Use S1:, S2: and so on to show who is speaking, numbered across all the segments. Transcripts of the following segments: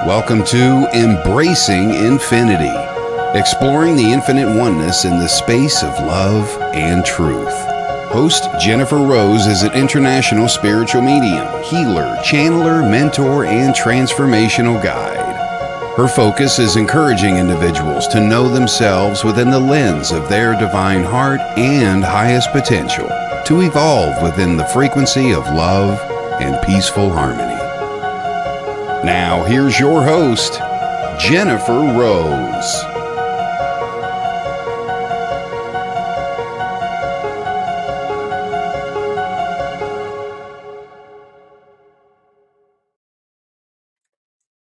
S1: Welcome to Embracing Infinity, exploring the infinite oneness in the space of love and truth. Host Jennifer Rose is an international spiritual medium, healer, channeler, mentor, and transformational guide. Her focus is encouraging individuals to know themselves within the lens of their divine heart and highest potential, to evolve within the frequency of love and peaceful harmony. Now, here's your host, Jennifer Rose.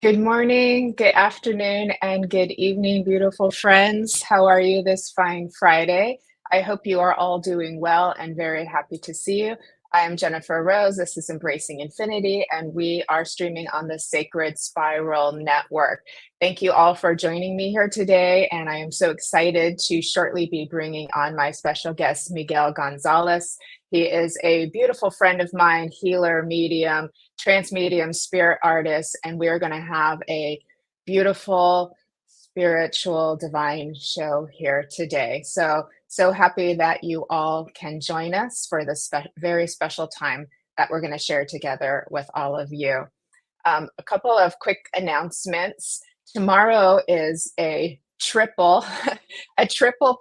S2: Good morning, good afternoon, and good evening, beautiful friends. How are you this fine Friday? I hope you are all doing well and very happy to see you. I am Jennifer Rose. This is Embracing Infinity, and we are streaming on the Sacred Spiral Network. Thank you all for joining me here today, and I am so excited to shortly be bringing on my special guest, Miguel Gonzalez. He is a beautiful friend of mine, healer, medium, trance medium, spirit artist, and we are going to have a beautiful spiritual divine show here today. So happy that you all can join us for this very special time that we're going to share together with all of you. A couple of quick announcements. Tomorrow is a triple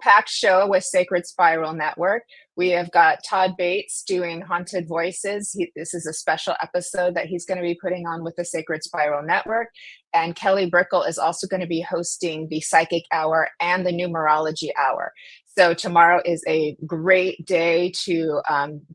S2: packed show with Sacred Spiral Network. We have got Todd Bates doing Haunted Voices. This is a special episode that he's going to be putting on with the Sacred Spiral Network. And Kelly Brickle is also going to be hosting the Psychic Hour and the Numerology Hour. So tomorrow is a great day to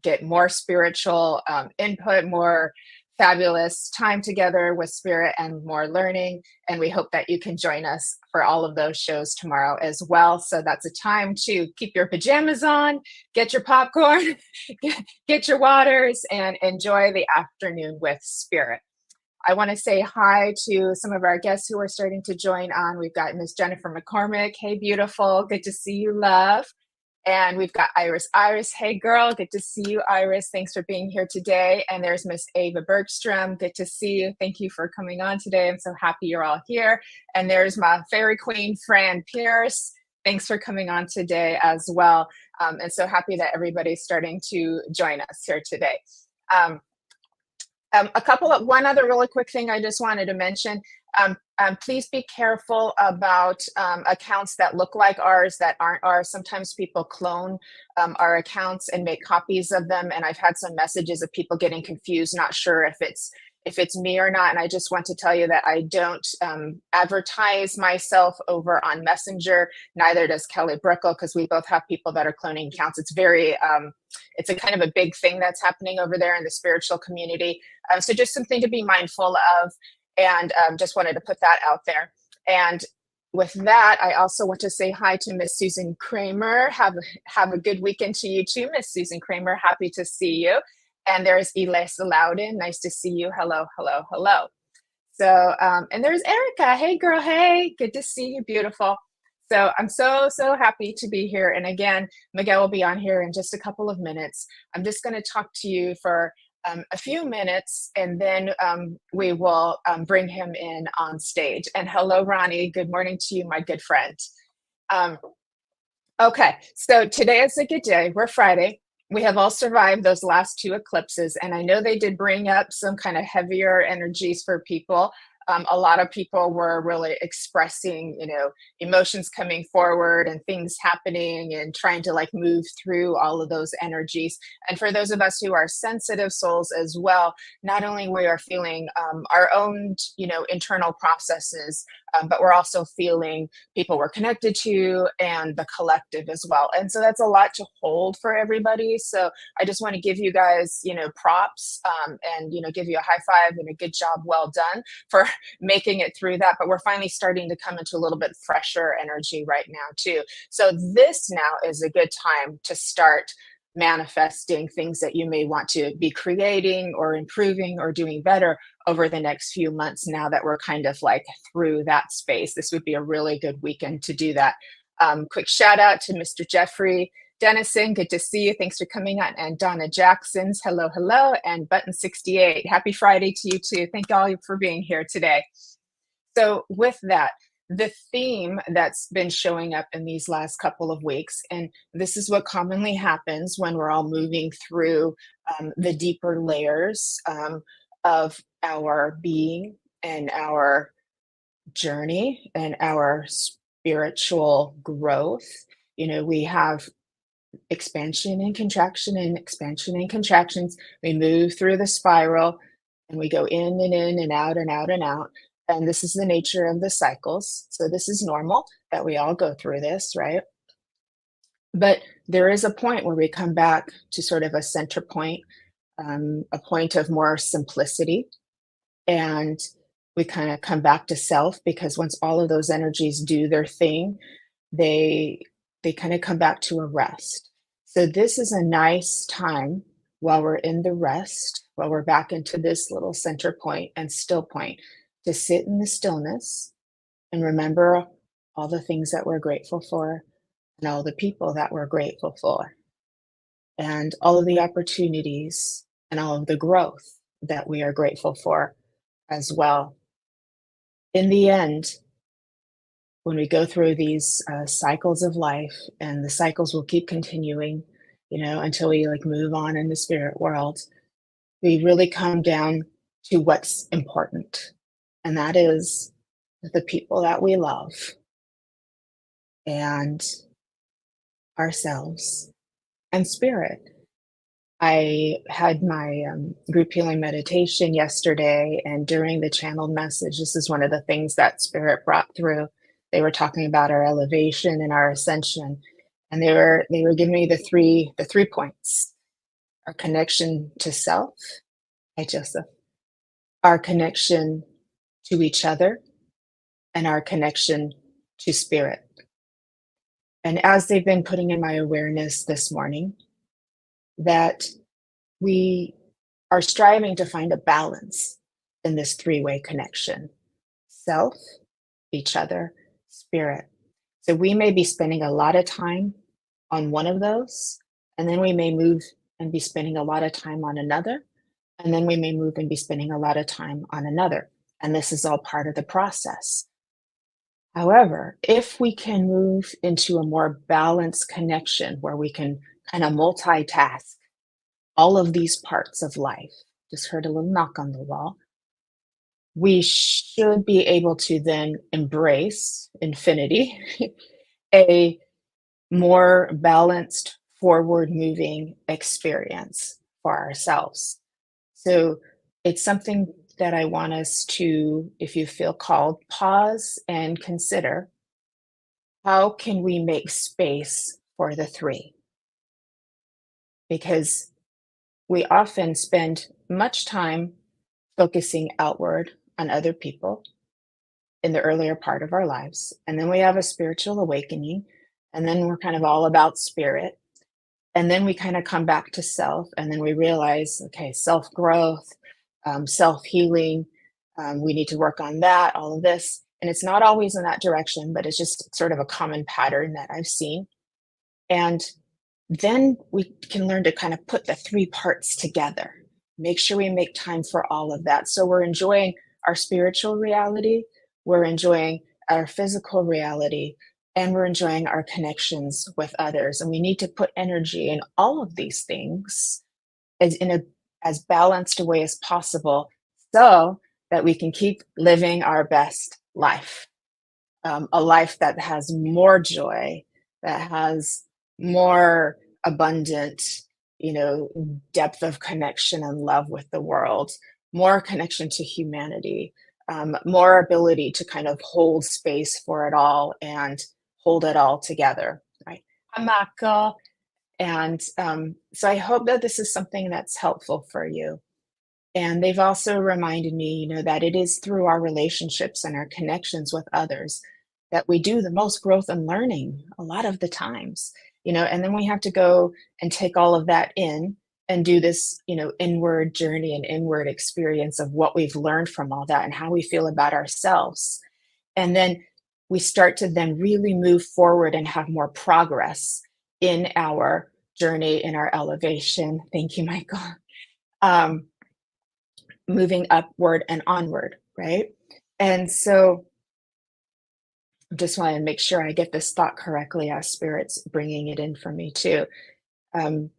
S2: get more spiritual input, more fabulous time together with spirit and more learning. And we hope that you can join us for all of those shows tomorrow as well. So that's a time to keep your pajamas on, get your popcorn, get your waters, and enjoy the afternoon with spirit. I want to say hi to some of our guests who are starting to join on. We've got Miss Jennifer McCormick. Hey, beautiful. Good to see you, love. And we've got Iris. Hey, girl. Good to see you, Iris. Thanks for being here today. And there's Miss Ava Bergstrom. Good to see you. Thank you for coming on today. I'm so happy you're all here. And there's my fairy queen, Fran Pierce. Thanks for coming on today as well. And so happy that everybody's starting to join us here today. One other really quick thing I just wanted to mention. Please be careful about accounts that look like ours that aren't ours. Sometimes people clone our accounts and make copies of them. And I've had some messages of people getting confused, not sure if it's me or not. And I just want to tell you that I don't advertise myself over on Messenger. Neither does Kelly Brickle, because we both have people that are cloning accounts. It's very, it's a kind of a big thing that's happening over there in the spiritual community. So just something to be mindful of. And just wanted to put that out there. And with that, I also want to say hi to Miss Susan Kramer. Have a good weekend to you too, Miss Susan Kramer. Happy to see you. And there's Elisa Loudon. Nice to see you. Hello, hello, hello. So, and there's Erica. Hey, girl. Hey, good to see you. Beautiful. So I'm so happy to be here. And again, Miguel will be on here in just a couple of minutes. I'm just going to talk to you for a few minutes, and then we will bring him in on stage. And hello, Ronnie. Good morning to you, my good friend. Okay, so today is a good day. We're Friday. We have all survived those last two eclipses, and I know they did bring up some kind of heavier energies for people. A lot of people were really expressing, emotions coming forward and things happening and trying to like move through all of those energies. And for those of us who are sensitive souls as well, not only we are feeling our own, internal processes, but we're also feeling people we're connected to and the collective as well. And so that's a lot to hold for everybody. So I just want to give you guys, props and, give you a high five and a good job. Well done for making it through that. But we're finally starting to come into a little bit fresher energy right now too. So this now is a good time to start manifesting things that you may want to be creating or improving or doing better over the next few months. Now that we're kind of like through that space, this would be a really good weekend to do that. Quick shout out to Mr. Jeffrey Dennison, good to see you. Thanks for coming on. And Donna Jackson's hello, hello. And Button 68, happy Friday to you too. Thank all for being here today. So, with that, the theme that's been showing up in these last couple of weeks, and this is what commonly happens when we're all moving through the deeper layers of our being and our journey and our spiritual growth. We have expansion and contraction and expansion and contractions. We move through the spiral and we go in and out and out and out. And this is the nature of the cycles. So this is normal that we all go through this, right? But there is a point where we come back to sort of a center point, a point of more simplicity. And we kind of come back to self, because once all of those energies do their thing, they they kind of come back to a rest. So this is a nice time while we're in the rest, while we're back into this little center point and still point, to sit in the stillness and remember all the things that we're grateful for and all the people that we're grateful for and all of the opportunities and all of the growth that we are grateful for as well. In the end, when we go through these cycles of life, and the cycles will keep continuing, until we like move on in the spirit world, we really come down to what's important, and that is the people that we love and ourselves and spirit. I had my group healing meditation yesterday, and during the channeled message, this is one of the things that Spirit brought through. They were talking about our elevation and our ascension, and they were giving me the three points: our connection to self, hi Joseph, our connection to each other, and our connection to spirit. And as they've been putting in my awareness this morning, that we are striving to find a balance in this three-way connection: self, each other, spirit. So we may be spending a lot of time on one of those, and then we may move and be spending a lot of time on another, and then we may move and be spending a lot of time on another. And this is all part of the process. However, if we can move into a more balanced connection where we can kind of multitask all of these parts of life, just heard a little knock on the wall, we should be able to then embrace infinity, a more balanced, forward moving experience for ourselves. So it's something that I want us to, if you feel called, pause and consider: how can we make space for the three? Because we often spend much time focusing outward on other people in the earlier part of our lives. And then we have a spiritual awakening. And then we're kind of all about spirit. And then we kind of come back to self. And then we realize, okay, self growth, self healing. We need to work on that, all of this. And it's not always in that direction, but it's just sort of a common pattern that I've seen. And then we can learn to kind of put the three parts together, make sure we make time for all of that. So we're enjoying our spiritual reality, we're enjoying our physical reality, and we're enjoying our connections with others. And we need to put energy in all of these things as balanced a way as possible, so that we can keep living our best life, a life that has more joy, that has more abundant, depth of connection and love with the world, more connection to humanity, more ability to kind of hold space for it all and hold it all together, right? Hamako. And so I hope that this is something that's helpful for you. And they've also reminded me, that it is through our relationships and our connections with others that we do the most growth and learning a lot of the times, and then we have to go and take all of that in and do this, inward journey and inward experience of what we've learned from all that and how we feel about ourselves. And then we start to then really move forward and have more progress in our journey, in our elevation. Thank you, Michael. Moving upward and onward, right? And so just want to make sure I get this thought correctly as Spirit's bringing it in for me too. Um,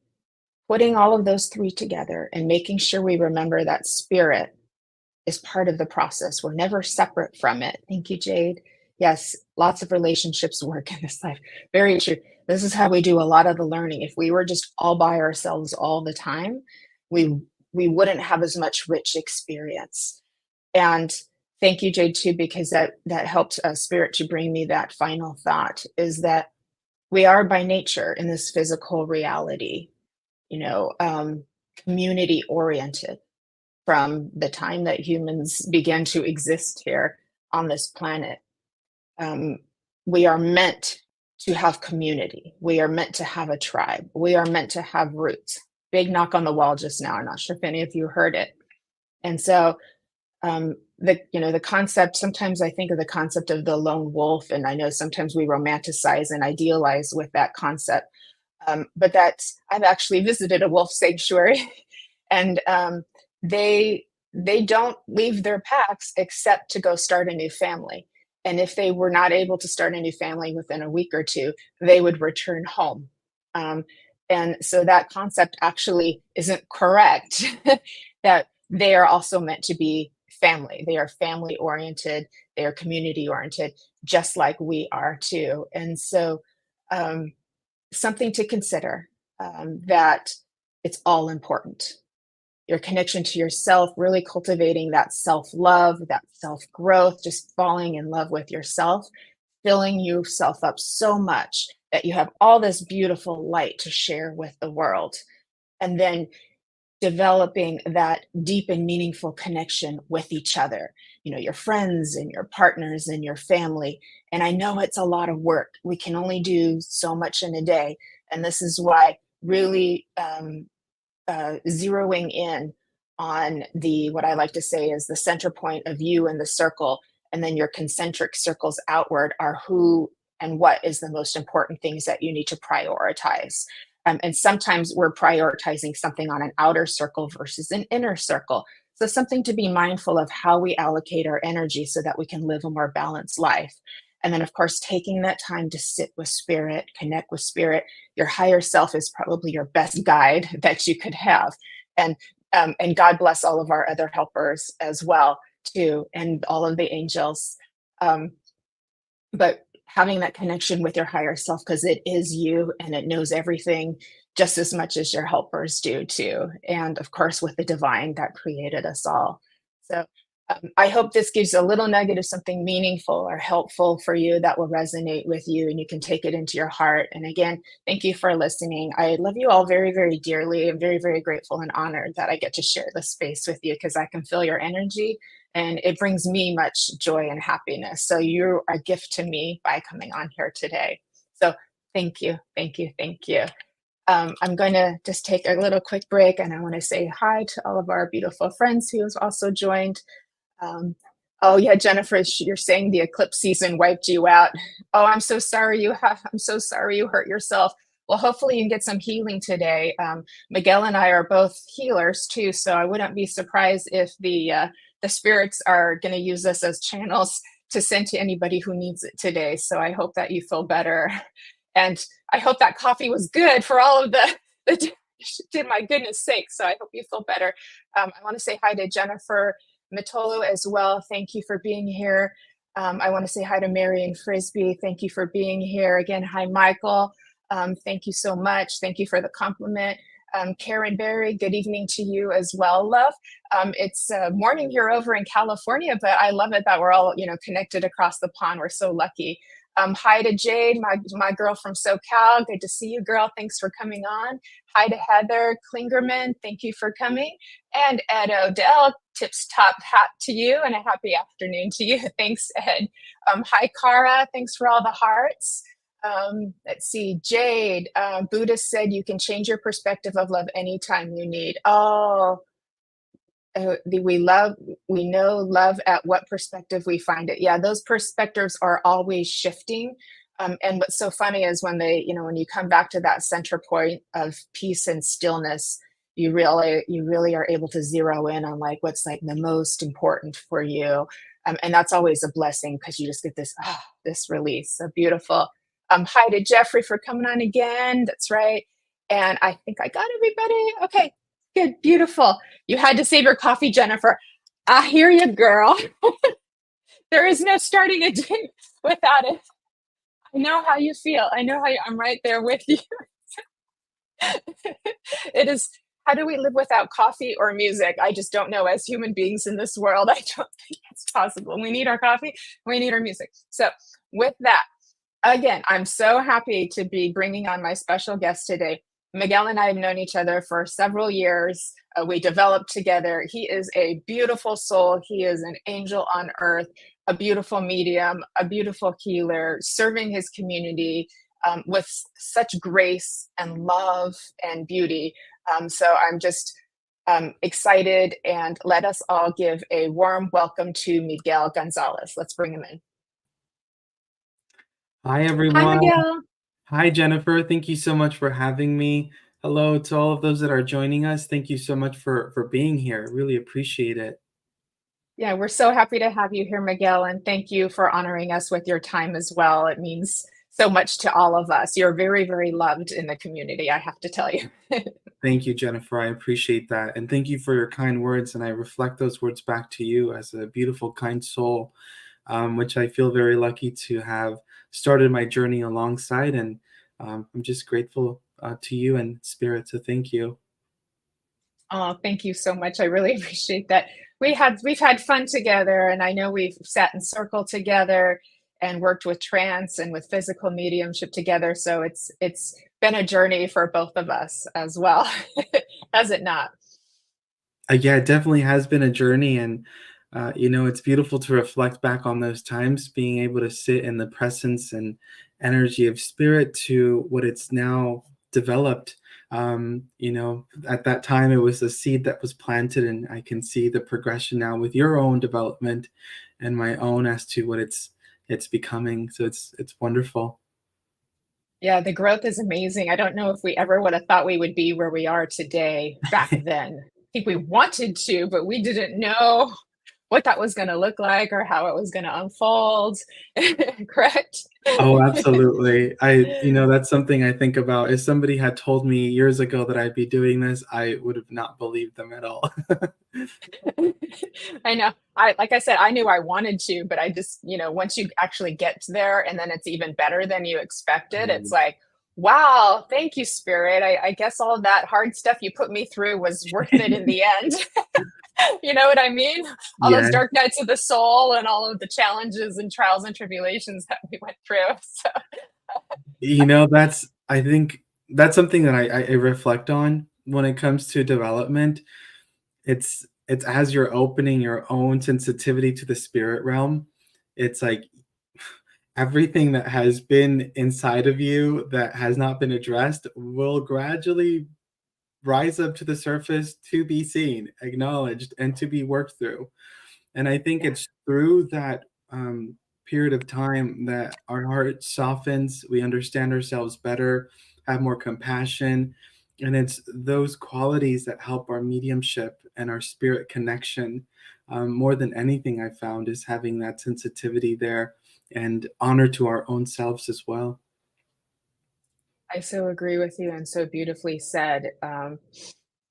S2: Putting all of those three together and making sure we remember that Spirit is part of the process. We're never separate from it. Thank you, Jade. Yes, lots of relationships work in this life. Very true. This is how we do a lot of the learning. If we were just all by ourselves all the time, we we wouldn't have as much rich experience. And thank you, Jade, too, because that helped Spirit to bring me that final thought is that we are by nature in this physical reality, you know, community oriented from the time that humans began to exist here on this planet. Um, we are meant to have community. We are meant to have a tribe. We are meant to have roots. Big knock on the wall just now. I'm not sure if any of you heard it. And so the concept, sometimes I think of the concept of the lone wolf, and I know sometimes we romanticize and idealize with that concept. But that's I've actually visited a wolf sanctuary, and they don't leave their packs except to go start a new family. And if they were not able to start a new family within a week or two, they would return home. Um, and so that concept actually isn't correct. That they are also meant to be family. They are family oriented. They are community oriented, just like we are too. And so um, something to consider, that it's all important. Your connection to yourself, really cultivating that self love, that self growth, just falling in love with yourself, filling yourself up so much that you have all this beautiful light to share with the world. And then developing that deep and meaningful connection with each other, your friends and your partners and your family. And I know it's a lot of work. We can only do so much in a day. And this is why really zeroing in on the what I like to say is the center point of you in the circle, and then your concentric circles outward are who and what is the most important things that you need to prioritize. And sometimes we're prioritizing something on an outer circle versus an inner circle. So, something to be mindful of how we allocate our energy so that we can live a more balanced life. And then, of course, taking that time to sit with spirit, connect with spirit. Your higher self is probably your best guide that you could have. And God bless all of our other helpers as well, too, and all of the angels. Um, but having that connection with your higher self, because it is you and it knows everything just as much as your helpers do too, and of course with the divine that created us all. So I hope this gives a little nugget of something meaningful or helpful for you that will resonate with you and you can take it into your heart. And again, thank you for listening. I love you all very, very dearly. I'm very, very grateful and honored that I get to share this space with you because I can feel your energy and it brings me much joy and happiness. So you're a gift to me by coming on here today. So thank you, thank you, thank you. I'm going to just take a little quick break and I want to say hi to all of our beautiful friends who has also joined. Um, oh yeah, Jennifer, you're saying the eclipse season wiped you out. Oh, I'm so sorry you hurt yourself. Well, hopefully you can get some healing today. Miguel and I are both healers too, so I wouldn't be surprised if the spirits are going to use us as channels to send to anybody who needs it today. So I hope that you feel better, and I hope that coffee was good for all of the did my goodness sake. So I hope you feel better. I want to say hi to Jennifer Matolo as well. Thank you for being here. I want to say hi to Marion Frisbee. Thank you for being here. Again, hi, Michael. Thank you so much. Thank you for the compliment. Karen Berry, good evening to you as well, love. It's morning here over in California, but I love it that we're all, connected across the pond. We're so lucky. Hi to Jade, my girl from SoCal. Good to see you, girl. Thanks for coming on. Hi to Heather Klingerman. Thank you for coming. And Ed Odell, tips top hat to you and a happy afternoon to you. Thanks, Ed. Hi, Cara. Thanks for all the hearts. Let's see, Jade. Buddha said you can change your perspective of love anytime you need. Oh, we know love at what perspective we find it. Yeah, those perspectives are always shifting. And what's so funny is when when you come back to that center point of peace and stillness, you really are able to zero in on like what's like the most important for you. And that's always a blessing because you just get this release. So beautiful. Hi to Jeffrey for coming on again. That's right. And I think I got everybody. Okay, good, beautiful. You had to save your coffee, Jennifer. I hear you, girl. There is no starting a day without it. I know how you feel. I'm right there with you. It is, how do we live without coffee or music? I just don't know. As human beings in this world, I don't think it's possible. We need our coffee, we need our music. So, with that, again, I'm so happy to be bringing on my special guest today. Miguel and I have known each other for several years. We developed together. He is a beautiful soul. He is an angel on earth, a beautiful medium, a beautiful healer, serving his community with such grace and love and beauty. So I'm just excited, and let us all give a warm welcome to Miguel Gonzalez. Let's bring him in.
S3: Hi,
S2: Hi,
S3: everyone.
S2: Miguel.
S3: Hi, Jennifer. Thank you so much for having me. Hello to all of those that are joining us. Thank you so much for being here. Really appreciate it.
S2: Yeah, we're so happy to have you here, Miguel, and thank you for honoring us with your time as well. It means so much to all of us. You're very, very loved in the community, I have to tell you.
S3: Thank you, Jennifer. I appreciate that. And thank you for your kind words. And I reflect those words back to you as a beautiful, kind soul, which I feel very lucky to have started my journey alongside. And I'm just grateful to you and Spirit. So thank you.
S2: Oh, thank you so much. I really appreciate that. We've had fun together, and I know we've sat in circle together and worked with trance and with physical mediumship together. So it's been a journey for both of us as well, has it not?
S3: Yeah, it definitely has been a journey, and it's beautiful to reflect back on those times, being able to sit in the presence and energy of Spirit to what it's now developed. At that time, it was a seed that was planted, and I can see the progression now with your own development and my own as to what it's becoming. So it's wonderful.
S2: Yeah, the growth is amazing. I don't know if we ever would have thought we would be where we are today back then. I think we wanted to, but we didn't know what that was going to look like or how it was going to unfold. Correct?
S3: Oh, absolutely. That's something I think about. If somebody had told me years ago that I'd be doing this, I would have not believed them at all.
S2: I know. Like I said, I knew I wanted to, but I just, once you actually get there and then it's even better than you expected, it's
S3: Mm.
S2: like, wow, thank you, Spirit. I guess all that hard stuff you put me through was worth it in the end. You know what I mean? All those
S3: Yeah.
S2: dark nights of the soul and all of the challenges and trials and tribulations that we went through. So,
S3: I think that's something that I reflect on when it comes to development. It's as you're opening your own sensitivity to the spirit realm, it's like everything that has been inside of you that has not been addressed will gradually rise up to the surface to be seen, acknowledged, and to be worked through. And I think
S2: yeah.
S3: it's through that period of time that our heart softens, we understand ourselves better, have more compassion. And it's those qualities that help our mediumship and our spirit connection. More than anything, I found is having that sensitivity there and honor to our own selves as well.
S2: I so agree with you and so beautifully said.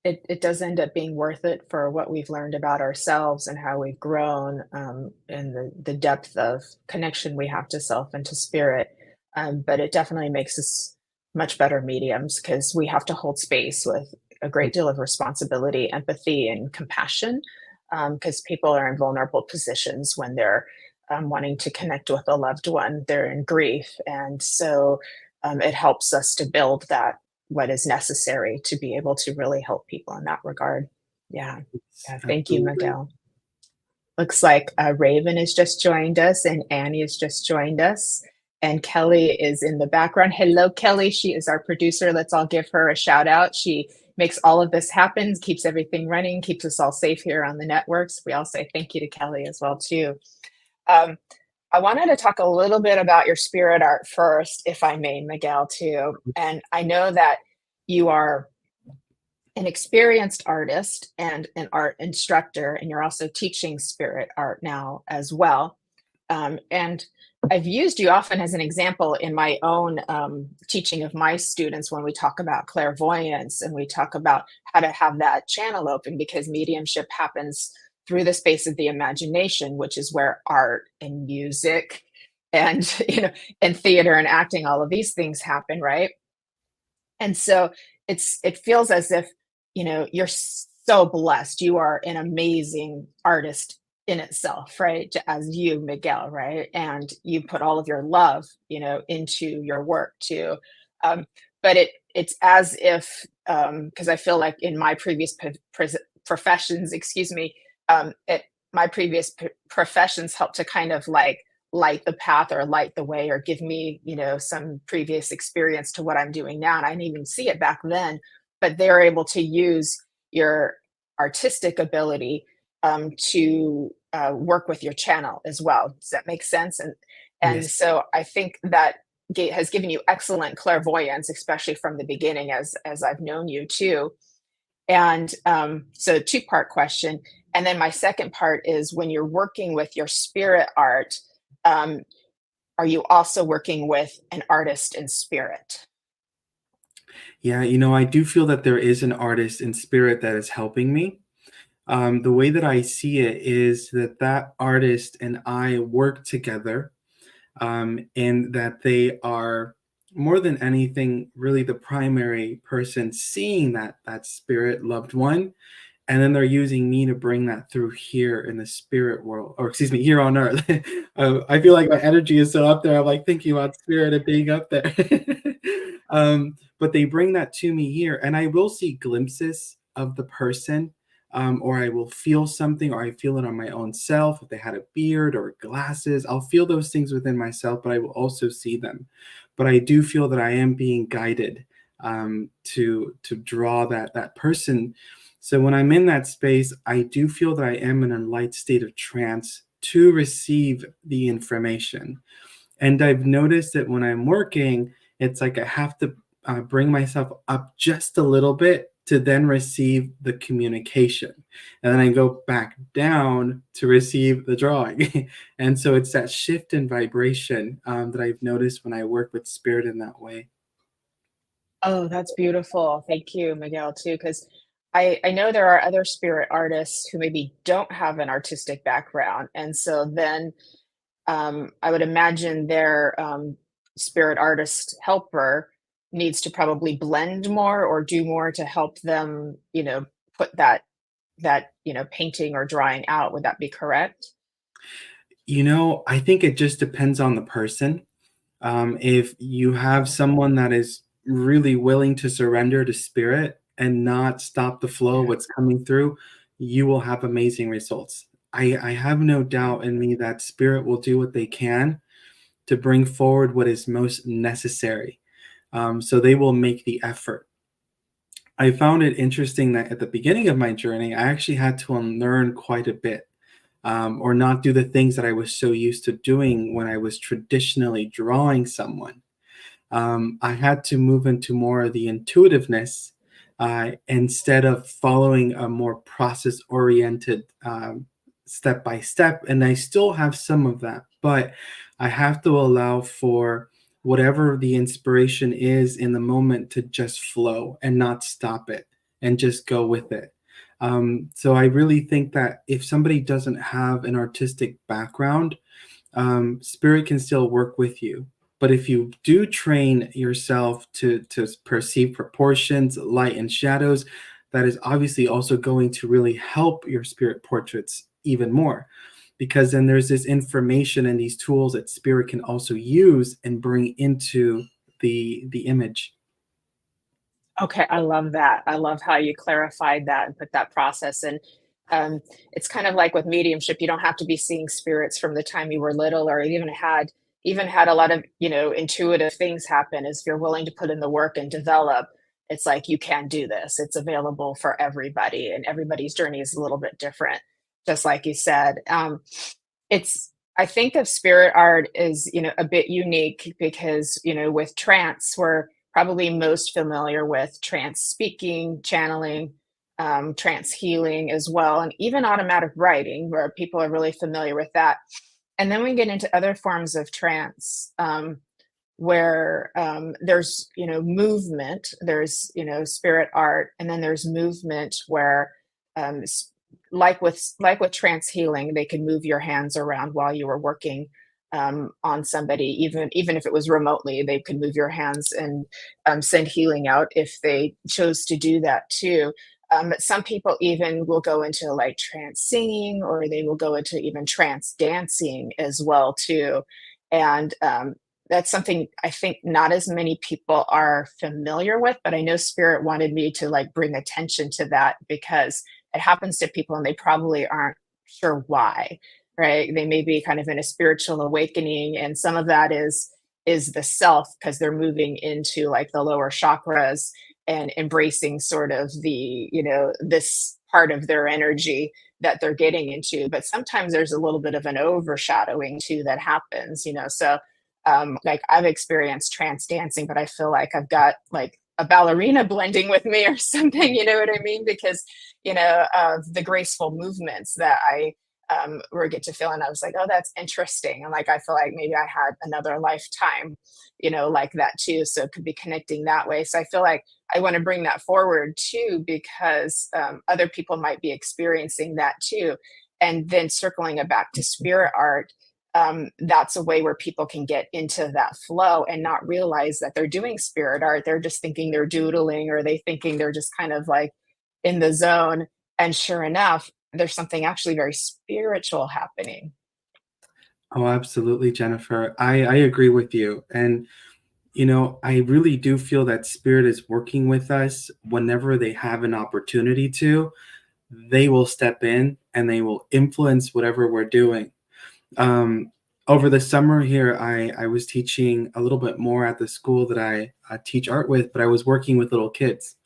S2: It does end up being worth it for what we've learned about ourselves and how we've grown, and the depth of connection we have to self and to spirit. But it definitely makes us much better mediums because we have to hold space with a great deal of responsibility, empathy, and compassion. Because people are in vulnerable positions when they're wanting to connect with a loved one, they're in grief. And so it helps us to build that what is necessary to be able to really help people in that regard. Yeah.
S3: It's
S2: Yeah. Thank you,
S3: absolutely.
S2: Miguel. Looks like Raven has just joined us and Annie has just joined us. And Kelly is in the background. Hello, Kelly. She is our producer. Let's all give her a shout out. She makes all of this happen, keeps everything running, keeps us all safe here on the networks. We all say thank you to Kelly as well, too. Um, I wanted to talk a little bit about your spirit art first, if I may, Miguel, too. And I know that you are an experienced artist and an art instructor, and you're also teaching spirit art now as well. And I've used you often as an example in my own teaching of my students when we talk about clairvoyance and we talk about how to have that channel open, because mediumship happens through the space of the imagination, which is where art and music and and theater and acting, all of these things happen, right? And so it feels as if, you're so blessed. You are an amazing artist in itself, right? As you, Miguel, right? And you put all of your love, into your work too. Um, but it's as if, because I feel like in my previous professions, excuse me, my previous professions helped to kind of like light the path or light the way or give me, some previous experience to what I'm doing now. And I didn't even see it back then, but they're able to use your artistic ability to work with your channel as well. Does that make sense? And
S3: Yes.
S2: so I think that has given you excellent clairvoyance, especially from the beginning, as I've known you too. And so, two-part question. And then my second part is, when you're working with your spirit art, um, are you also working with an artist in spirit?
S3: Yeah, I do feel that there is an artist in spirit that is helping me. The way that I see it is that that artist and I work together, and that they are more than anything really the primary person seeing that spirit loved one, and then they're using me to bring that through here in the spirit world, or excuse me, here on earth. I feel like my energy is so up there. I'm like thinking about spirit and being up there. But they bring that to me here, and I will see glimpses of the person, or I will feel something, or I feel it on my own self. If they had a beard or glasses, I'll feel those things within myself, but I will also see them. But I do feel that I am being guided, to draw that person. So when I'm in that space, I do feel that I am in a light state of trance to receive the information. And I've noticed that when I'm working, it's like I have to bring myself up just a little bit to then receive the communication. And then I go back down to receive the drawing. And so it's that shift in vibration that I've noticed when I work with spirit in that way.
S2: Oh, that's beautiful. Thank you, Miguel, too, because I know there are other spirit artists who maybe don't have an artistic background. And so then I would imagine their spirit artist helper needs to probably blend more or do more to help them, put that painting or drawing out. Would that be correct?
S3: I think it just depends on the person. If you have someone that is really willing to surrender to spirit and not stop the flow of
S2: Yeah.
S3: what's coming through, you will have amazing results. I have no doubt in me that spirit will do what they can to bring forward what is most necessary. So they will make the effort. I found it interesting that at the beginning of my journey, I actually had to unlearn quite a bit, or not do the things that I was so used to doing when I was traditionally drawing someone. I had to move into more of the intuitiveness, instead of following a more process oriented, step by step. And I still have some of that, but I have to allow for whatever the inspiration is in the moment to just flow and not stop it and just go with it. So I really think that if somebody doesn't have an artistic background, spirit can still work with you. But if you do train yourself to perceive proportions, light and shadows, that is obviously also going to really help your spirit portraits even more. Because then there's this information and these tools that spirit can also use and bring into the image.
S2: Okay, I love that. I love how you clarified that and put that process in. Um, it's kind of like with mediumship, you don't have to be seeing spirits from the time you were little, or even had a lot of, intuitive things happen. If you're willing to put in the work and develop, it's like you can do this. It's available for everybody, and everybody's journey is a little bit different, just like you said. It's I think of spirit art as, a bit unique because, with trance, probably most familiar with trance speaking, channeling, trance healing as well, and even automatic writing, where people are really familiar with that. And then we get into other forms of trance, where there's movement, there's spirit art, and then there's movement where like with trance healing, they can move your hands around while you were working on somebody, even if it was remotely. They could move your hands and send healing out if they chose to do that too. But some people even will go into like trance singing, or they will go into even trance dancing as well too. And that's something I think not as many people are familiar with, but I know Spirit wanted me to like bring attention to that because it happens to people and they probably aren't sure why, right? They may be kind of in a spiritual awakening, and some of that is the self, because they're moving into like the lower chakras and embracing sort of the this part of their energy that they're getting into. But sometimes there's a little bit of an overshadowing too that happens, so like I've experienced trance dancing, but I feel like I've got like a ballerina blending with me or something, you know what I mean? Because, of the graceful movements that I were get to feel. And I was like, oh, that's interesting. And like, I feel like maybe I had another lifetime, like that too. So it could be connecting that way. So I feel like I want to bring that forward too, because other people might be experiencing that too. And then circling it back to spirit art, that's a way where people can get into that flow and not realize that they're doing spirit art. They're just thinking they're doodling, or they thinking they're just kind of like in the zone. And sure enough, there's something actually very spiritual happening.
S3: Oh, absolutely, Jennifer. I agree with you. And, I really do feel that spirit is working with us whenever they have an opportunity to. They will step in and they will influence whatever we're doing. Over the summer here, I was teaching a little bit more at the school that I teach art with, but I was working with little kids.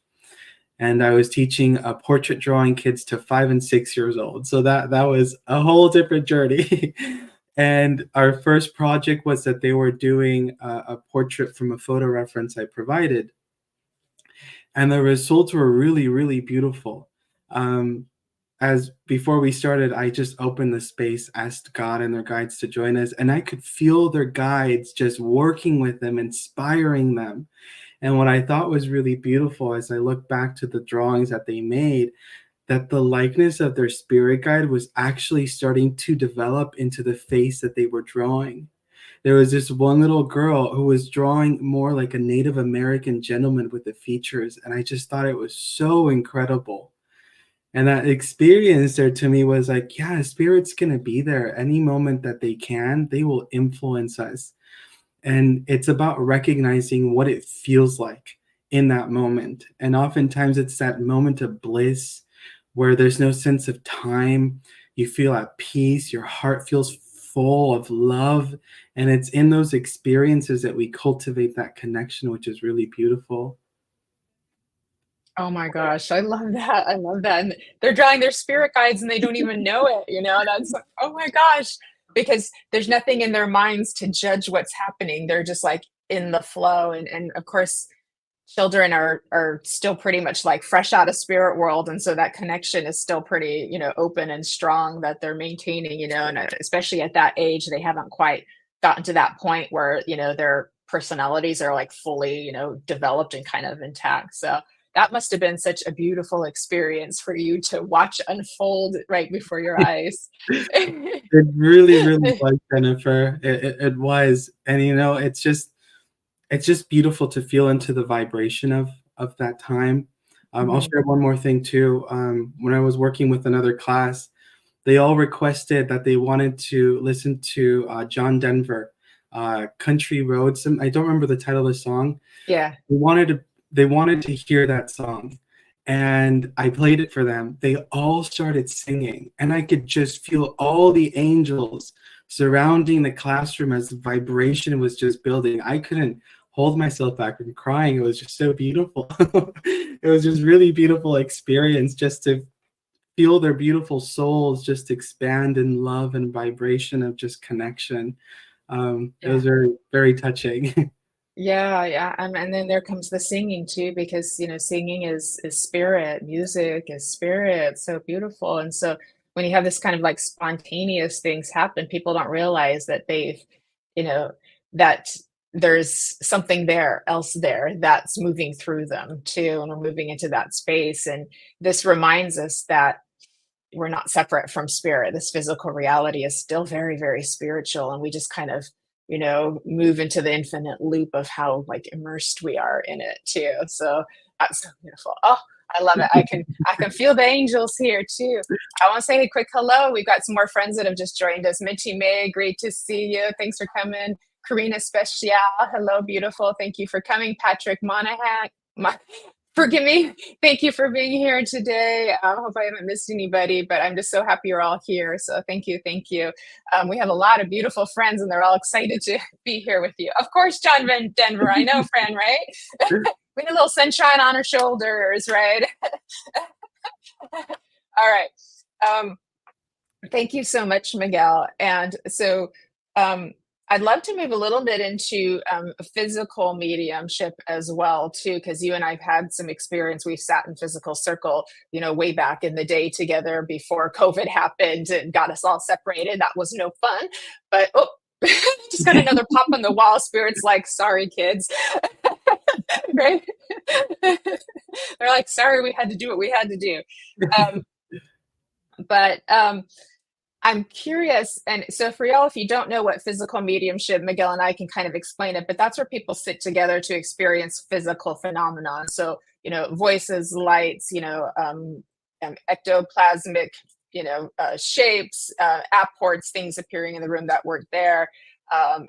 S3: And I was teaching portrait drawing kids to 5 and 6 years old. So that was a whole different journey. And our first project was that they were doing a portrait from a photo reference I provided. And the results were really, really beautiful. As before we started, I just opened the space, asked God and their guides to join us, and I could feel their guides just working with them, inspiring them. And what I thought was really beautiful as I look back to the drawings that they made, that the likeness of their spirit guide was actually starting to develop into the face that they were drawing. There was this one little girl who was drawing more like a Native American gentleman with the features, and I just thought it was so incredible. And that experience there to me was like, yeah, spirit's going to be there any moment that they can. They will influence us. And it's about recognizing what it feels like in that moment. And oftentimes it's that moment of bliss where there's no sense of time. You feel at peace. Your heart feels full of love. And it's in those experiences that we cultivate that connection, which is really beautiful.
S2: Oh my gosh, I love that. I love that. And they're drawing their spirit guides and they don't even know it, That's like, oh my gosh, because there's nothing in their minds to judge what's happening. They're just like in the flow. And of course, children are still pretty much like fresh out of spirit world. And so that connection is still pretty, open and strong that they're maintaining, and especially at that age, they haven't quite gotten to that point where, their personalities are like fully, developed and kind of intact. So that must have been such a beautiful experience for you to watch unfold right before your eyes.
S3: It really, really was, Jennifer. It was. And, it's just beautiful to feel into the vibration of that time. I'll
S2: Mhm.
S3: share one more thing too. When I was working with another class, they all requested that they wanted to listen to John Denver, Country Roads. I don't remember the title of the song.
S2: Yeah.
S3: They wanted to hear that song, and I played it for them. They all started singing, and I could just feel all the angels surrounding the classroom as the vibration was just building. I couldn't hold myself back from crying. It was just so beautiful. It was just really beautiful experience just to feel their beautiful souls just expand in love and vibration of just connection. It was
S2: Yeah.
S3: very, very touching.
S2: Yeah, and then there comes the singing too, because singing is spirit, music is spirit, so beautiful. And so when you have this kind of like spontaneous things happen, people don't realize that you know, that there's something else there that's moving through them too, and we're moving into that space. And this reminds us that we're not separate from spirit. This physical reality is still very, very spiritual, and we just kind of, move into the infinite loop of how like immersed we are in it too. So that's so beautiful. Oh, I love it. I can feel the angels here too. I want to say a quick hello. We've got some more friends that have just joined us. Minty May, great to see you. Thanks for coming. Karina Special, hello, beautiful. Thank you for coming. Patrick Monahan, forgive me. Thank you for being here today. I hope I haven't missed anybody, but I'm just so happy you're all here. So thank you. Thank you. We have a lot of beautiful friends, and they're all excited to be here with you. Of course, John Van Denver. I know, Fran, right? We need a little sunshine on our shoulders, right? All right. Thank you so much, Miguel. And so I'd love to move a little bit into physical mediumship as well, too, because you and I've had some experience. We've sat in physical circle, way back in the day together before COVID happened and got us all separated. That was no fun. But, just got another pop on the wall. Spirit's like, sorry, kids. Right? They're like, sorry, we had to do what we had to do. But I'm curious, and so for y'all, if you don't know what physical mediumship, Miguel and I can kind of explain it, but that's where people sit together to experience physical phenomenon. So, voices, lights, ectoplasmic, shapes, apports, things appearing in the room that weren't there,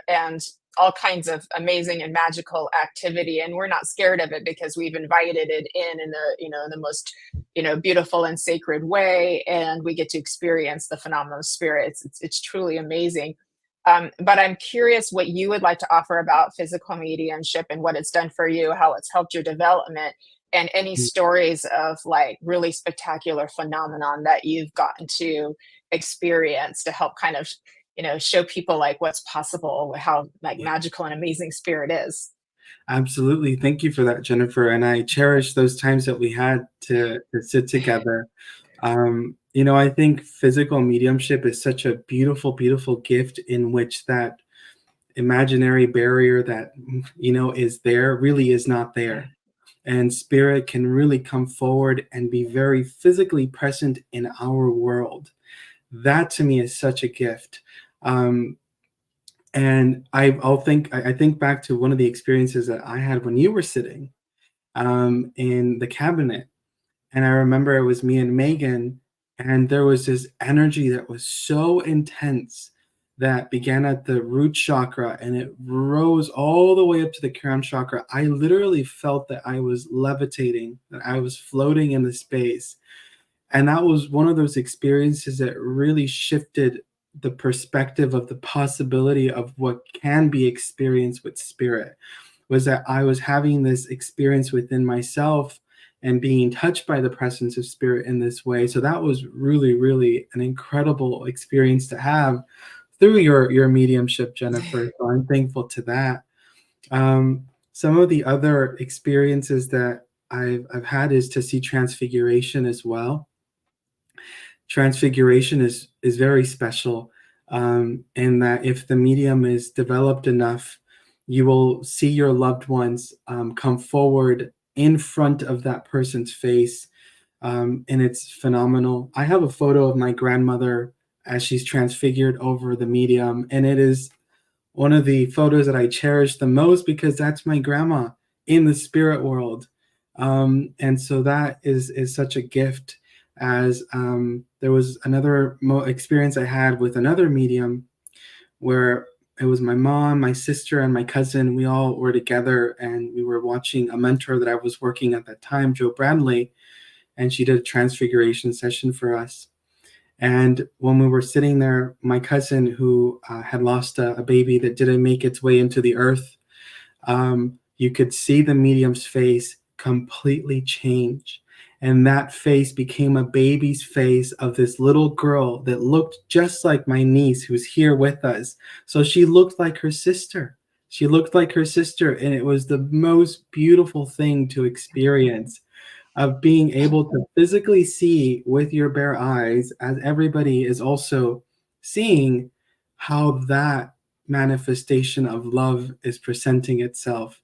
S2: and all kinds of amazing and magical activity. And we're not scared of it because we've invited it in the most beautiful and sacred way, and we get to experience the phenomenon of spirit. It's truly amazing. But I'm curious what you would like to offer about physical mediumship and what it's done for you, how it's helped your development, and any stories of like really spectacular phenomenon that you've gotten to experience to help kind of show people like what's possible, how like magical and amazing spirit is.
S3: Absolutely. Thank you for that, Jennifer. And I cherish those times that we had to sit together. I think physical mediumship is such a beautiful, beautiful gift in which that imaginary barrier that, is there really is not there. And spirit can really come forward and be very physically present in our world. That to me is such a gift. And I think back to one of the experiences that I had when you were sitting in the cabinet. And I remember it was me and Megan, and there was this energy that was so intense that began at the root chakra and it rose all the way up to the crown chakra. I literally felt that I was levitating, that I was floating in the space. And that was one of those experiences that really shifted the perspective of the possibility of what can be experienced with spirit. Was that I was having this experience within myself and being touched by the presence of spirit in this way. So that was really, really an incredible experience to have through your mediumship, Jennifer. So I'm thankful to that. Some of the other experiences that I've had is to see transfiguration as well. Transfiguration is very special in that if the medium is developed enough, you will see your loved ones come forward in front of that person's face, and it's phenomenal. I have a photo of my grandmother as she's transfigured over the medium, and it is one of the photos that I cherish the most because that's my grandma in the spirit world. And so that is such a gift. As there was another experience I had with another medium where it was my mom, my sister, and my cousin. We all were together and we were watching a mentor that I was working at that time, Joe Bradley, and she did a transfiguration session for us. And when we were sitting there, my cousin, who had lost a baby that didn't make its way into the earth, you could see the medium's face completely change. And that face became a baby's face of this little girl that looked just like my niece who's here with us. So she looked like her sister. She looked like her sister, and it was the most beautiful thing to experience, of being able to physically see with your bare eyes, as everybody is also seeing, how that manifestation of love is presenting itself.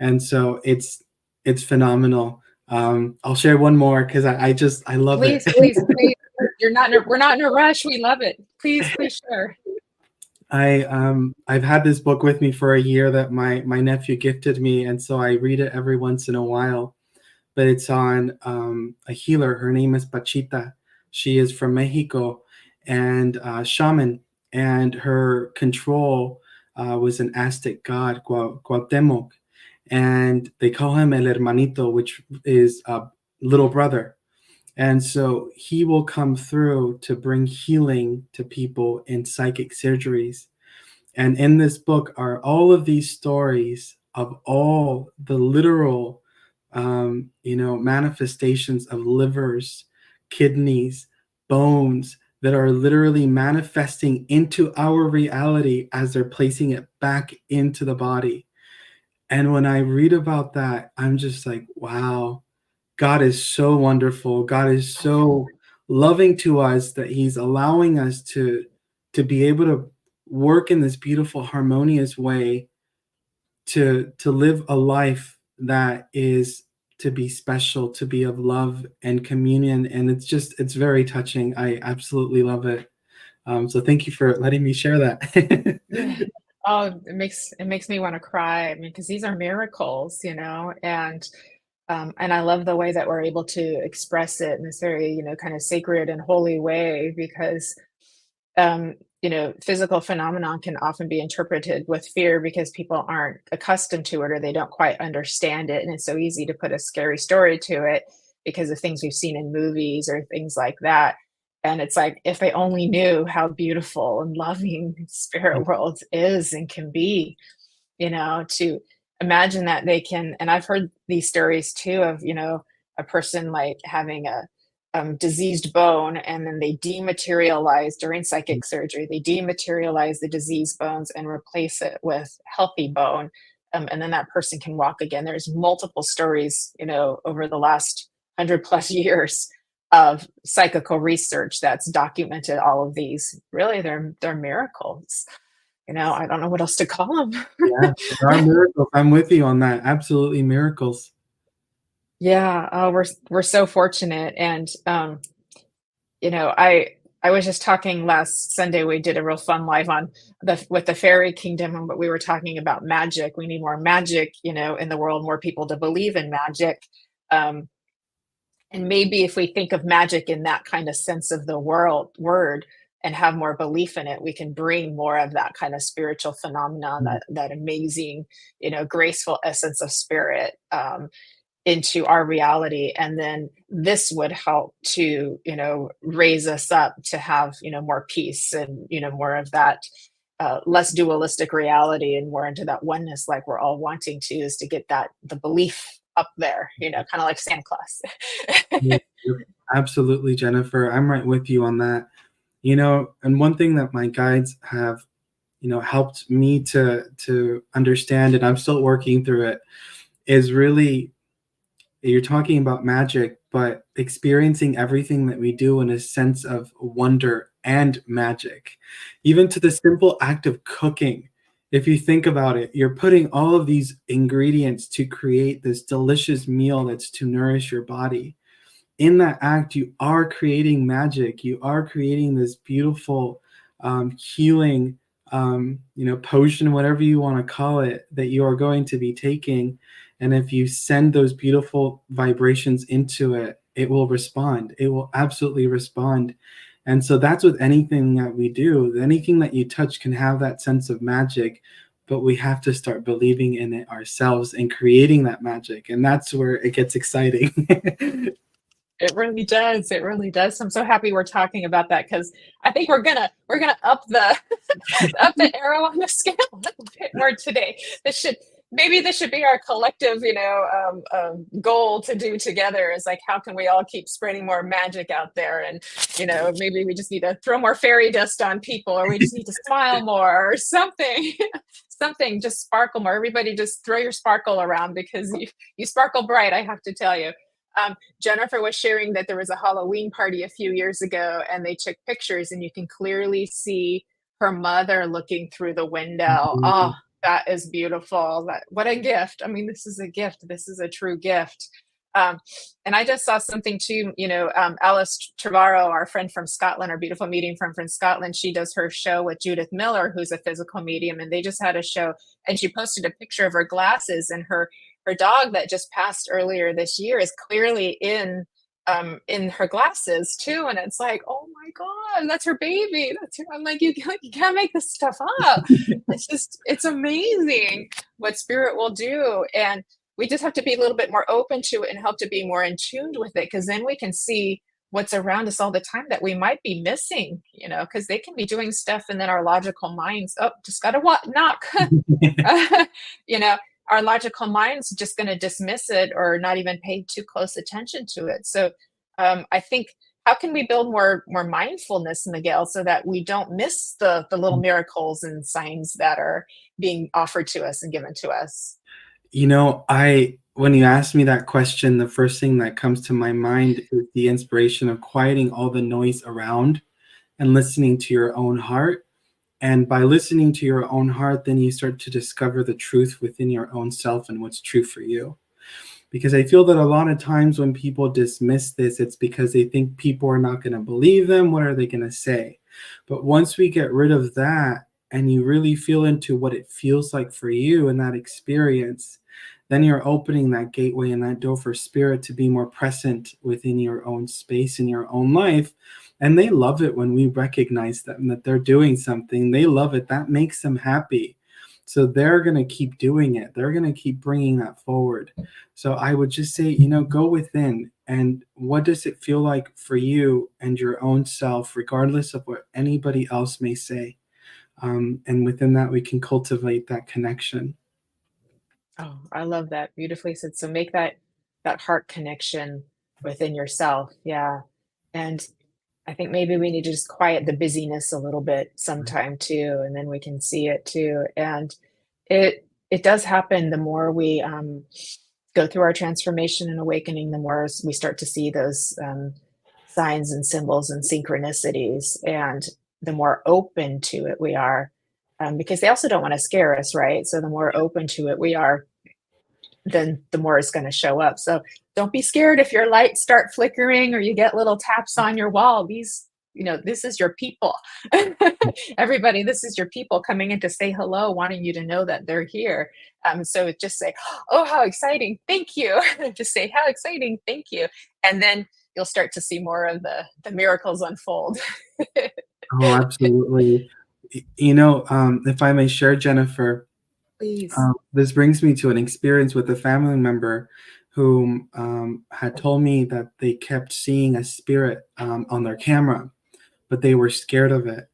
S3: And so it's phenomenal. I'll share one more because I love it.
S2: Please, please, please. We're not in a rush. We love it. Please, please share.
S3: I've had this book with me for a year that my nephew gifted me, and so I read it every once in a while. But it's on a healer. Her name is Pachita. She is from Mexico, and shaman, and her control was an Aztec god, Cuauhtemoc, and they call him El Hermanito, which is a little brother. And so he will come through to bring healing to people in psychic surgeries. And in this book are all of these stories of all the literal, manifestations of livers, kidneys, bones that are literally manifesting into our reality as they're placing it back into the body. And when I read about that, I'm just like, wow, God is so wonderful. God is so loving to us that he's allowing us to be able to work in this beautiful, harmonious way to live a life that is to be special, to be of love and communion. And it's very touching. I absolutely love it. So thank you for letting me share that.
S2: Yeah. Oh, it makes me want to cry. I mean, because these are miracles, and I love the way that we're able to express it in this very, kind of sacred and holy way because physical phenomenon can often be interpreted with fear because people aren't accustomed to it or they don't quite understand it. And it's so easy to put a scary story to it because of things we've seen in movies or things like that. And it's like, if they only knew how beautiful and loving spirit world is and can be, to imagine that they can. And I've heard these stories too of, a person like having a diseased bone, and then they dematerialize during psychic surgery. They dematerialize the diseased bones and replace it with healthy bone, and then that person can walk again. There's multiple stories, over the last 100+ years of psychical research that's documented all of these. Really, they're miracles. I don't know what else to call them.
S3: Yeah, there are miracles. I'm with you on that. Absolutely miracles.
S2: Yeah, oh, we're so fortunate, and I was just talking last Sunday. We did a real fun live on with the fairy kingdom, but we were talking about magic. We need more magic, in the world, more people to believe in magic. Um, and maybe if we think of magic in that kind of sense of the word and have more belief in it, we can bring more of that kind of spiritual phenomenon, that amazing, graceful essence of spirit. Into our reality, and then this would help to raise us up to have more peace and more of that less dualistic reality and more into that oneness, like we're all wanting to, is to get the belief up there, kind of like Santa Claus.
S3: Yeah, absolutely, Jennifer. I'm right with you on that. And one thing that my guides have, helped me to understand, and I'm still working through it, is really, you're talking about magic, but experiencing everything that we do in a sense of wonder and magic. Even to the simple act of cooking. If you think about it, you're putting all of these ingredients to create this delicious meal that's to nourish your body. In that act, you are creating magic. You are creating this beautiful healing, potion, whatever you want to call it, that you are going to be taking. And if you send those beautiful vibrations into it, it will respond. It will absolutely respond. And so that's with anything that we do. Anything that you touch can have that sense of magic, but we have to start believing in it ourselves and creating that magic. And that's where it gets exciting.
S2: It really does. It really does. I'm so happy we're talking about that because I think we're gonna up the up the arrow on the scale a little bit more today. maybe this should be our collective, goal to do together, is like, how can we all keep spreading more magic out there? And, maybe we just need to throw more fairy dust on people, or we just need to smile more or something. Something, just sparkle more. Everybody just throw your sparkle around, because you sparkle bright, I have to tell you. Jennifer was sharing that there was a Halloween party a few years ago, and they took pictures, and you can clearly see her mother looking through the window. Oh, that is beautiful. What a gift. I mean, this is a gift. This is a true gift. And I just saw something too, Alice Trevorrow, our friend from Scotland, our beautiful medium friend from Scotland, she does her show with Judith Miller, who's a physical medium, and they just had a show, and she posted a picture of her glasses, and her dog that just passed earlier this year is clearly in her glasses too. And it's like, oh my God, that's her baby. I'm like, you can't make this stuff up. It's amazing what spirit will do. And we just have to be a little bit more open to it and help to be more in tune with it, because then we can see what's around us all the time that we might be missing, because they can be doing stuff, and then our logical minds, just gotta knock. Our logical mind's just going to dismiss it or not even pay too close attention to it. So I think, how can we build more mindfulness, Miguel, so that we don't miss the little miracles and signs that are being offered to us and given to us?
S3: When you ask me that question, the first thing that comes to my mind is the inspiration of quieting all the noise around and listening to your own heart. And by listening to your own heart, then you start to discover the truth within your own self and what's true for you. Because I feel that a lot of times when people dismiss this, it's because they think people are not going to believe them. What are they going to say? But once we get rid of that, and you really feel into what it feels like for you in that experience, then you're opening that gateway and that door for spirit to be more present within your own space in your own life. And they love it when we recognize them, that they're doing something. They love it. That makes them happy. So they're going to keep doing it. They're going to keep bringing that forward. So I would just say, go within. And what does it feel like for you and your own self, regardless of what anybody else may say? And within that, we can cultivate that connection.
S2: Oh, I love that. Beautifully said. So make that heart connection within yourself. Yeah. And I think maybe we need to just quiet the busyness a little bit sometime too, and then we can see it too. And it does happen the more we go through our transformation and awakening, the more we start to see those signs and symbols and synchronicities, and the more open to it we are, because they also don't want to scare us, right? So the more open to it we are, then the more it's going to show up. So don't be scared if your lights start flickering or you get little taps on your wall. This is your people. Everybody, this is your people coming in to say hello, wanting you to know that they're here. So just say, oh, how exciting. Thank you. Just say, how exciting. Thank you. And then you'll start to see more of the miracles unfold.
S3: Oh, absolutely. If I may share, Jennifer,
S2: Please.
S3: this brings me to an experience with a family member who had told me that they kept seeing a spirit on their camera, but they were scared of it.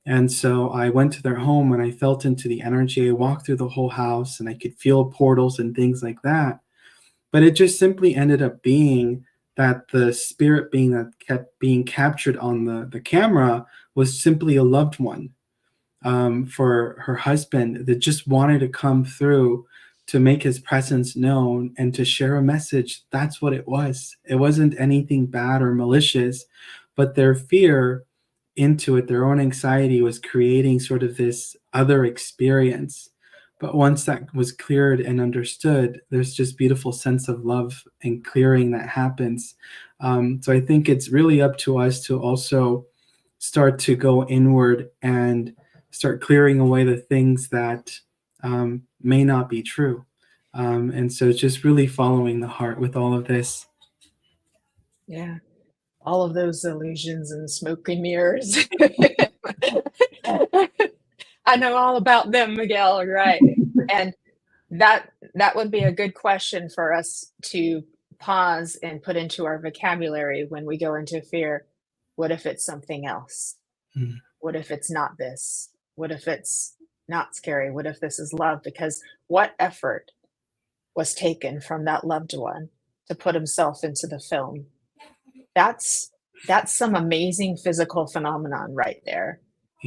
S3: And so I went to their home and I felt into the energy. I walked through the whole house and I could feel portals and things like that. But it just simply ended up being that the spirit being that kept being captured on the camera was simply a loved one for her husband that just wanted to come through to make his presence known and to share a message. That's what it was. It wasn't anything bad or malicious, but their fear into it, their own anxiety was creating sort of this other experience. But once that was cleared and understood, there's just beautiful sense of love and clearing that happens. So I think it's really up to us to also start to go inward and start clearing away the things that may not be true. And so just really following the heart with all of this.
S2: Yeah. All of those illusions and smoke and mirrors. I know all about them, Miguel, right? And that would be a good question for us to pause and put into our vocabulary when we go into fear. What if it's something else?
S3: Mm.
S2: What if it's not this? What if it's not scary? What if this is love? Because what effort was taken from that loved one to put himself into the film? That's some amazing physical phenomenon right there.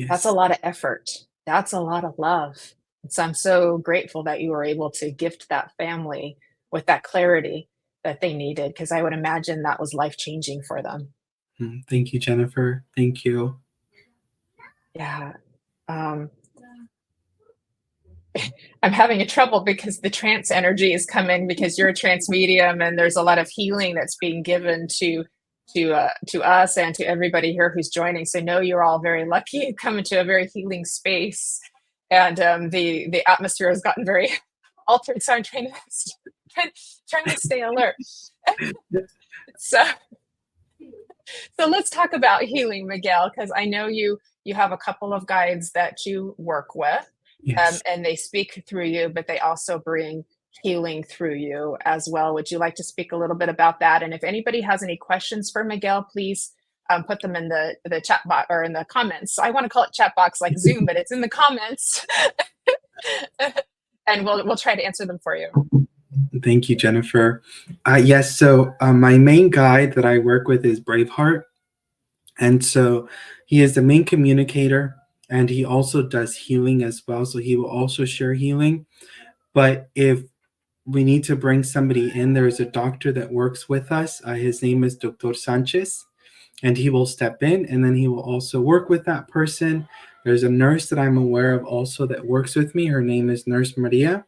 S2: That's a
S3: Yes.
S2: lot of effort. That's a lot of love. And so I'm so grateful that you were able to gift that family with that clarity that they needed, because I would imagine that was life changing for them.
S3: Thank you, Jennifer. Thank you.
S2: Yeah. Um, I'm having a trouble because the trance energy is coming, because you're a trance medium and there's a lot of healing that's being given to us and to everybody here who's joining. So know you're all very lucky and come into a very healing space. And the atmosphere has gotten very altered, so I'm trying to stay alert. So so let's talk about healing, Miguel, because I know you have a couple of guides that you work with,
S3: Yes.
S2: and they speak through you, but they also bring healing through you as well. Would you like to speak a little bit about that? And if anybody has any questions for Miguel, please put them in the chat box or in the comments. I want to call it chat box like Zoom, but it's in the comments, and we'll try to answer them for you.
S3: Thank you, Jennifer. Yes, so my main guide that I work with is Braveheart. And so he is the main communicator, and he also does healing as well. So he will also share healing. But if we need to bring somebody in, there's a doctor that works with us. His name is Dr. Sanchez, and he will step in, and then he will also work with that person. There's a nurse that I'm aware of also that works with me. Her name is Nurse Maria.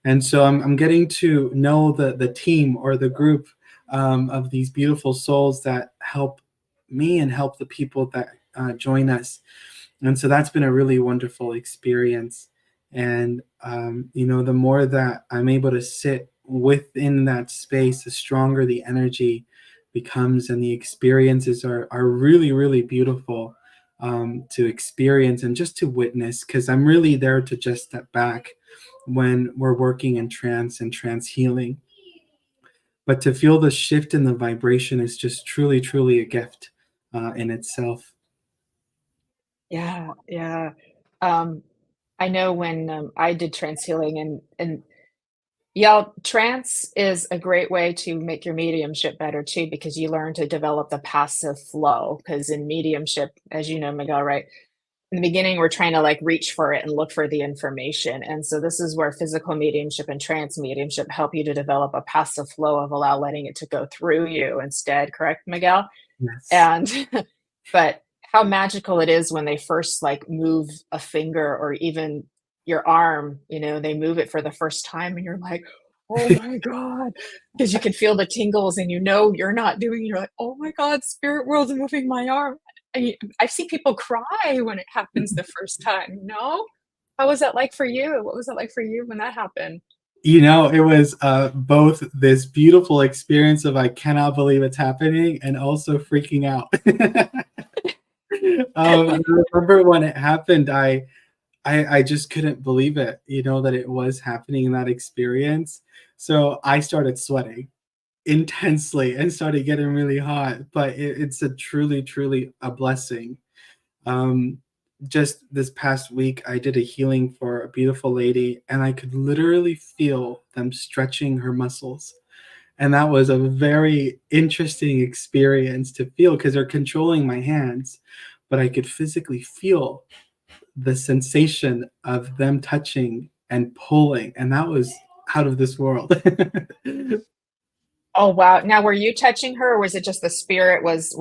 S3: And so I'm getting to know the team or the group of these beautiful souls that help me and help the people that join us. And so that's been a really wonderful experience. And, the more that I'm able to sit within that space, the stronger the energy becomes, and the experiences are really, really beautiful to experience and just to witness, because I'm really there to just step back when we're working in trance and trance healing. But to feel the shift in the vibration is just truly, truly a gift in itself.
S2: Yeah, yeah. Um, I know when I did trance healing, and yeah, trance is a great way to make your mediumship better too, because you learn to develop the passive flow. Because in mediumship, as you know, Miguel, right? In the beginning, we're trying to like reach for it and look for the information. And so this is where physical mediumship and trance mediumship help you to develop a passive flow of allow letting it to go through you instead, correct, Miguel?
S3: Yes.
S2: And but how magical it is when they first like move a finger or even your arm, they move it for the first time and you're like, oh my God, because you can feel the tingles and you're not doing, you're like, oh my God, spirit world's moving my arm. And I've seen people cry when it happens the first time, How was that like for you? What was it like for you when that happened?
S3: It was both this beautiful experience of I cannot believe it's happening and also freaking out. I remember when it happened, I just couldn't believe it, that it was happening in that experience. So I started sweating intensely and started getting really hot. But it's a truly, truly a blessing. Um, just this past week, I did a healing for a beautiful lady, and I could literally feel them stretching her muscles. And that was a very interesting experience to feel, because they're controlling my hands, but I could physically feel the sensation of them touching and pulling. And that was out of this world.
S2: Oh wow! Now, were you touching her, or was it just the spirit was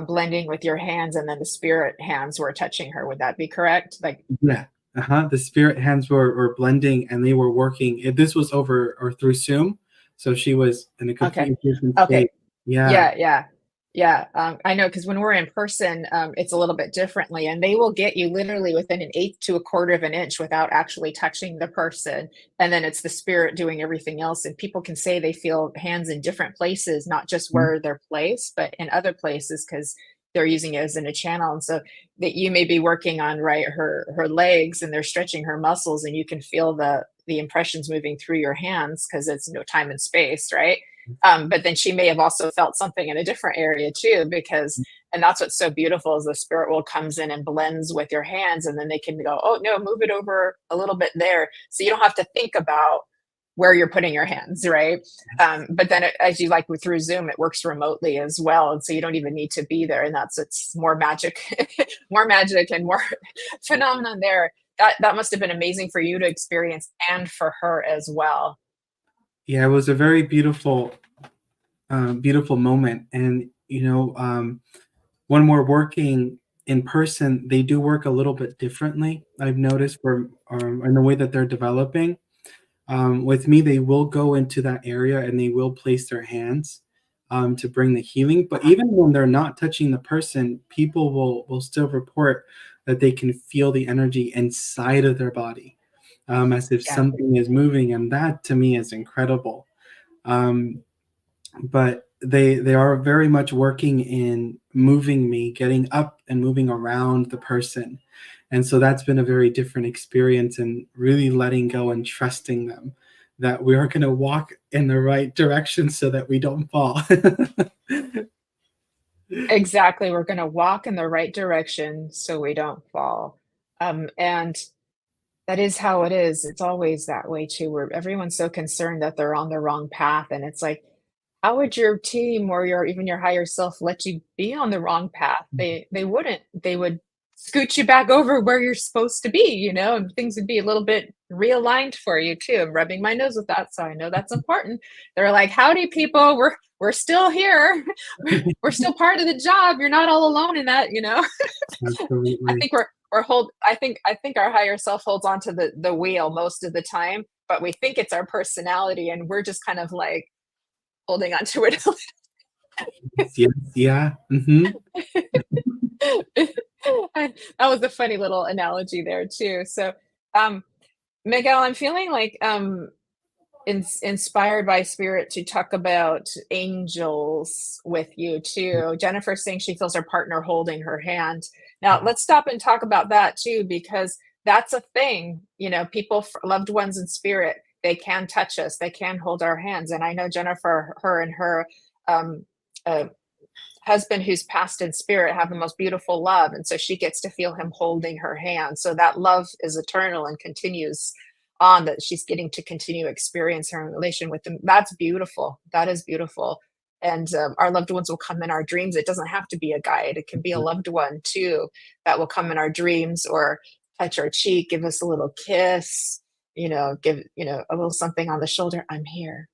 S2: blending with your hands, and then the spirit hands were touching her? Would that be correct? Like,
S3: Yeah. The spirit hands were blending, and they were working. This was over or through Zoom. So she was in a
S2: okay,
S3: completely different
S2: okay,
S3: state. Yeah.
S2: yeah, yeah, yeah. I know, because when we're in person, it's a little bit differently, and they will get you literally within an eighth to a quarter of an inch without actually touching the person, and then it's the spirit doing everything else. And people can say they feel hands in different places, not just where they're placed, but in other places, because they're using it as in a channel. And so that you may be working on her legs, and they're stretching her muscles, and you can feel the impressions moving through your hands because it's no time and space, right? But then she may have also felt something in a different area too, because And that's what's so beautiful is the spirit world comes in and blends with your hands, and then they can go, oh no, move it over a little bit there. So you don't have to think about where you're putting your hands, right? But then as you like through Zoom, it works remotely as well. And so you don't even need to be there. And it's more magic, more magic and more phenomenon there. That must have been amazing for you to experience and for her as well.
S3: Yeah, it was a very beautiful, beautiful moment. And, when we're working in person, they do work a little bit differently. I've noticed in the way that they're developing. With me, they will go into that area and they will place their hands to bring the healing. But even when they're not touching the person, people will still report that they can feel the energy inside of their body, as if
S2: Yeah.
S3: something is moving, and that to me is incredible. But they are very much working in moving me, getting up and moving around the person. And so that's been a very different experience, and really letting go and trusting them that we are going to walk in the right direction so that we don't fall.
S2: Exactly. We're going to walk in the right direction so we don't fall. And that is how it is. It's always that way too, where everyone's so concerned that they're on the wrong path. And it's like, how would your team or even your higher self let you be on the wrong path? They wouldn't. They would scoot you back over where you're supposed to be, and things would be a little bit realigned for you too. I'm rubbing my nose with that, so I know that's important. They're like, howdy people, we're still here. We're still part of the job. You're not all alone in that. I
S3: Absolutely.
S2: think I think our higher self holds on to the wheel most of the time, but we think it's our personality and we're just kind of like holding on to it.
S3: Yes, yeah. Hmm.
S2: That was a funny little analogy there too. So, um, Miguel, I'm feeling like inspired by spirit to talk about angels with you too. Jennifer's saying she feels her partner holding her hand. Now, let's stop and talk about that too, because that's a thing. People, loved ones in spirit, they can touch us, they can hold our hands. And I know Jennifer, her and her um, uh, husband who's passed in spirit have the most beautiful love, and so she gets to feel him holding her hand, so that love is eternal and continues on, that she's getting to continue experience her relation with him. That's beautiful. That is beautiful. And our loved ones will come in our dreams. It doesn't have to be a guide, it can be a loved one too that will come in our dreams or touch our cheek, give us a little kiss, give a little something on the shoulder. I'm here,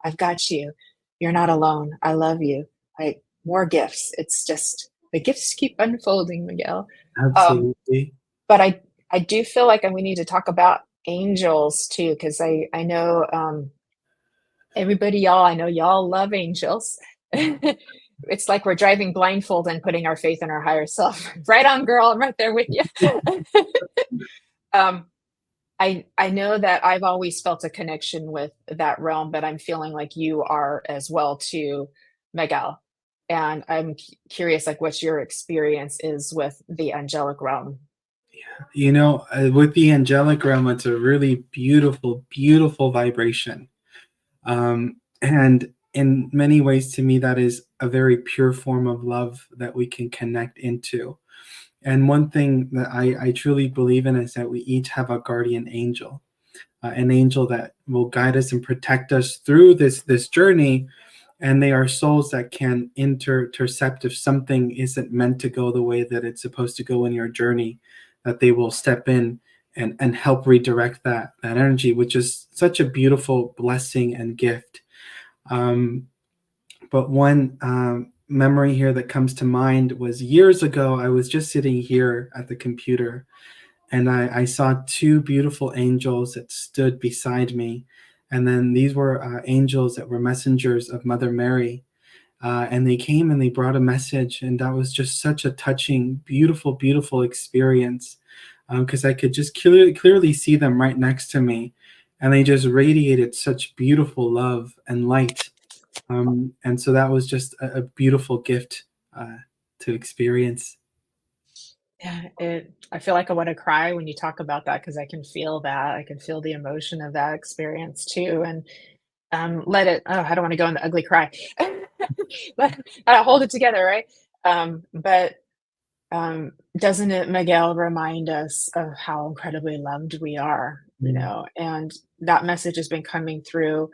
S2: I've got you, you're not alone, I love you. Like, more gifts. It's just the gifts keep unfolding, Miguel. Um,
S3: Absolutely.
S2: but I do feel like we need to talk about angels too, because I know everybody, y'all. I know y'all love angels. It's like we're driving blindfold and putting our faith in our higher self. Right on, girl. I'm right there with you. um, I know that I've always felt a connection with that realm, but I'm feeling like you are as well too, Miguel. And I'm curious, like, what your experience is with the angelic realm.
S3: With the angelic realm, it's a really beautiful, beautiful vibration. And in many ways, to me, that is a very pure form of love that we can connect into. And one thing that I truly believe in is that we each have a guardian angel, an angel that will guide us and protect us through this journey. And they are souls that can intercept if something isn't meant to go the way that it's supposed to go in your journey, that they will step in and help redirect that energy, which is such a beautiful blessing and gift. But one memory here that comes to mind was years ago. I was just sitting here at the computer, and I saw two beautiful angels that stood beside me. And then these were angels that were messengers of Mother Mary. And they came and they brought a message. And that was just such a touching, beautiful, beautiful experience, because I could just clearly see them right next to me. And they just radiated such beautiful love and light. And so that was just a beautiful gift to experience.
S2: Yeah, I feel like I want to cry when you talk about that because I can feel that. I can feel the emotion of that experience too. And let it, oh, I don't want to go in the ugly cry. Hold it together, right? But doesn't it, Miguel, remind us of how incredibly loved we are, you
S3: Mm.
S2: know? And that message has been coming through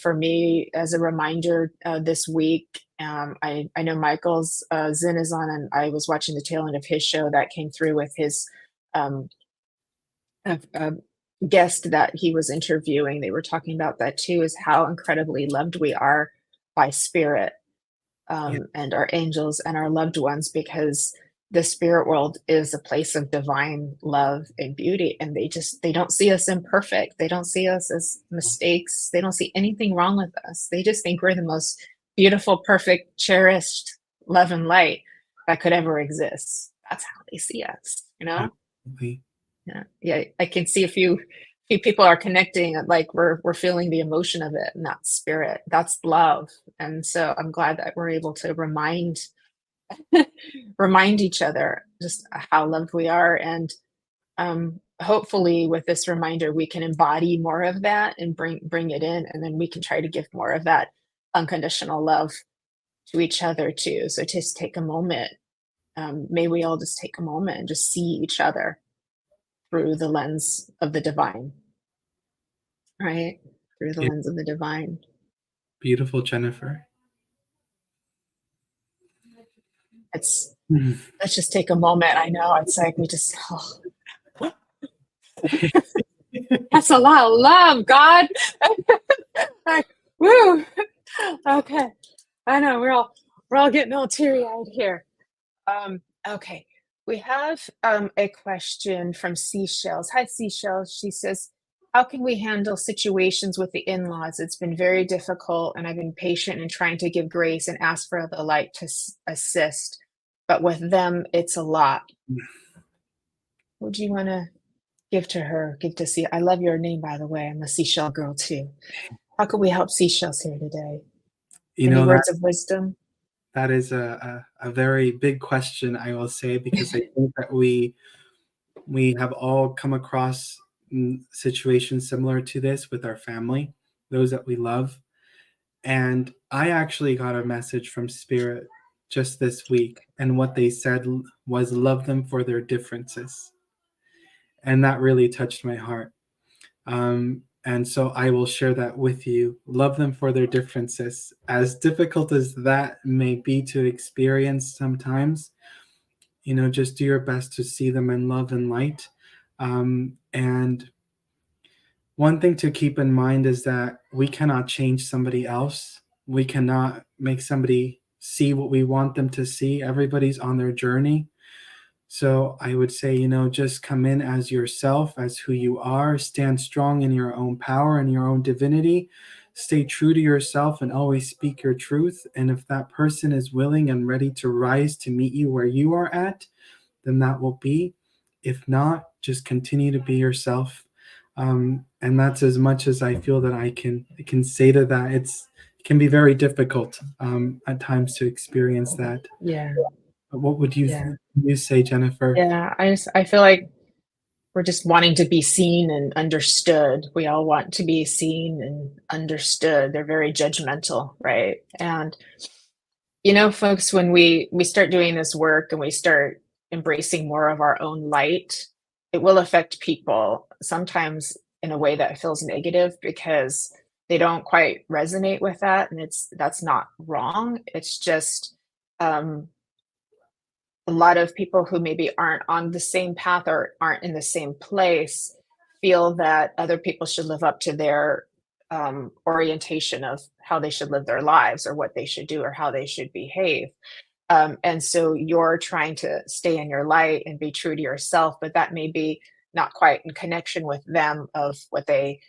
S2: for me as a reminder this week. I know Michael's Zen is on, and I was watching the tail end of his show that came through with his um, a guest that he was interviewing. They were talking about that too, is how incredibly loved we are by spirit,
S3: Yeah.
S2: and our angels and our loved ones, because the spirit world is a place of divine love and beauty, and they don't see us imperfect, they don't see us as mistakes, they don't see anything wrong with us, they just think we're the most beautiful, perfect, cherished love and light that could ever exist. That's how they see us, you know.
S3: Absolutely.
S2: Yeah, I can see a few people are connecting, like we're feeling the emotion of it, and that's spirit, that's love. And so I'm glad that we're able to remind each other just how loved we are. And hopefully with this reminder we can embody more of that and bring it in, and then we can try to give more of that unconditional love to each other too. So just take a moment, may we all just take a moment and just see each other through the lens of the divine, right? Through the
S3: Yeah.
S2: lens of the divine.
S3: Beautiful, Jennifer.
S2: It's
S3: Mm.
S2: let's just take a moment. I know it's like we just that's a lot of love, God. Like, woo. Okay. I know we're all getting all teary-eyed here. Okay. We have a question from Seashells. Hi, Seashells. She says, how can we handle situations with the in-laws? It's been very difficult, and I've been patient in trying to give grace and ask for the light to assist. But with them, it's a lot. What do you want to give to her? Give to see. I love your name, by the way. I'm a seashell girl too. How can we help seashells here today?
S3: You
S2: Any
S3: know,
S2: words of wisdom?
S3: that is a very big question, I will say, because I think that we have all come across situations similar to this with our family, those that we love. And I actually got a message from Spirit just this week, and what they said was love them for their differences. And that really touched my heart. And so I will share that with you. Love them for their differences. As difficult as that may be to experience sometimes, just do your best to see them in love and light. And one thing to keep in mind is that we cannot change somebody else. We cannot make somebody see what we want them to see. Everybody's on their journey. So I would say, just come in as yourself, as who you are, stand strong in your own power and your own divinity, stay true to yourself and always speak your truth. And if that person is willing and ready to rise to meet you where you are at, then that will be. If not, just continue to be yourself. And that's as much as I feel that I can say to that. It can be very difficult at times to experience that.
S2: Yeah,
S3: But what would you
S2: yeah,
S3: you say, Jennifer?
S2: yeah. I feel like we're just wanting to be seen and understood. We all want to be seen and understood. They're very judgmental, right? And folks, when we start doing this work and we start embracing more of our own light, it will affect people sometimes in a way that feels negative because they don't quite resonate with that, and that's not wrong. It's just um a lot of people who maybe aren't on the same path or aren't in the same place feel that other people should live up to their orientation of how they should live their lives or what they should do or how they should behave. And so you're trying to stay in your light and be true to yourself, but that may be not quite in connection with them of what they,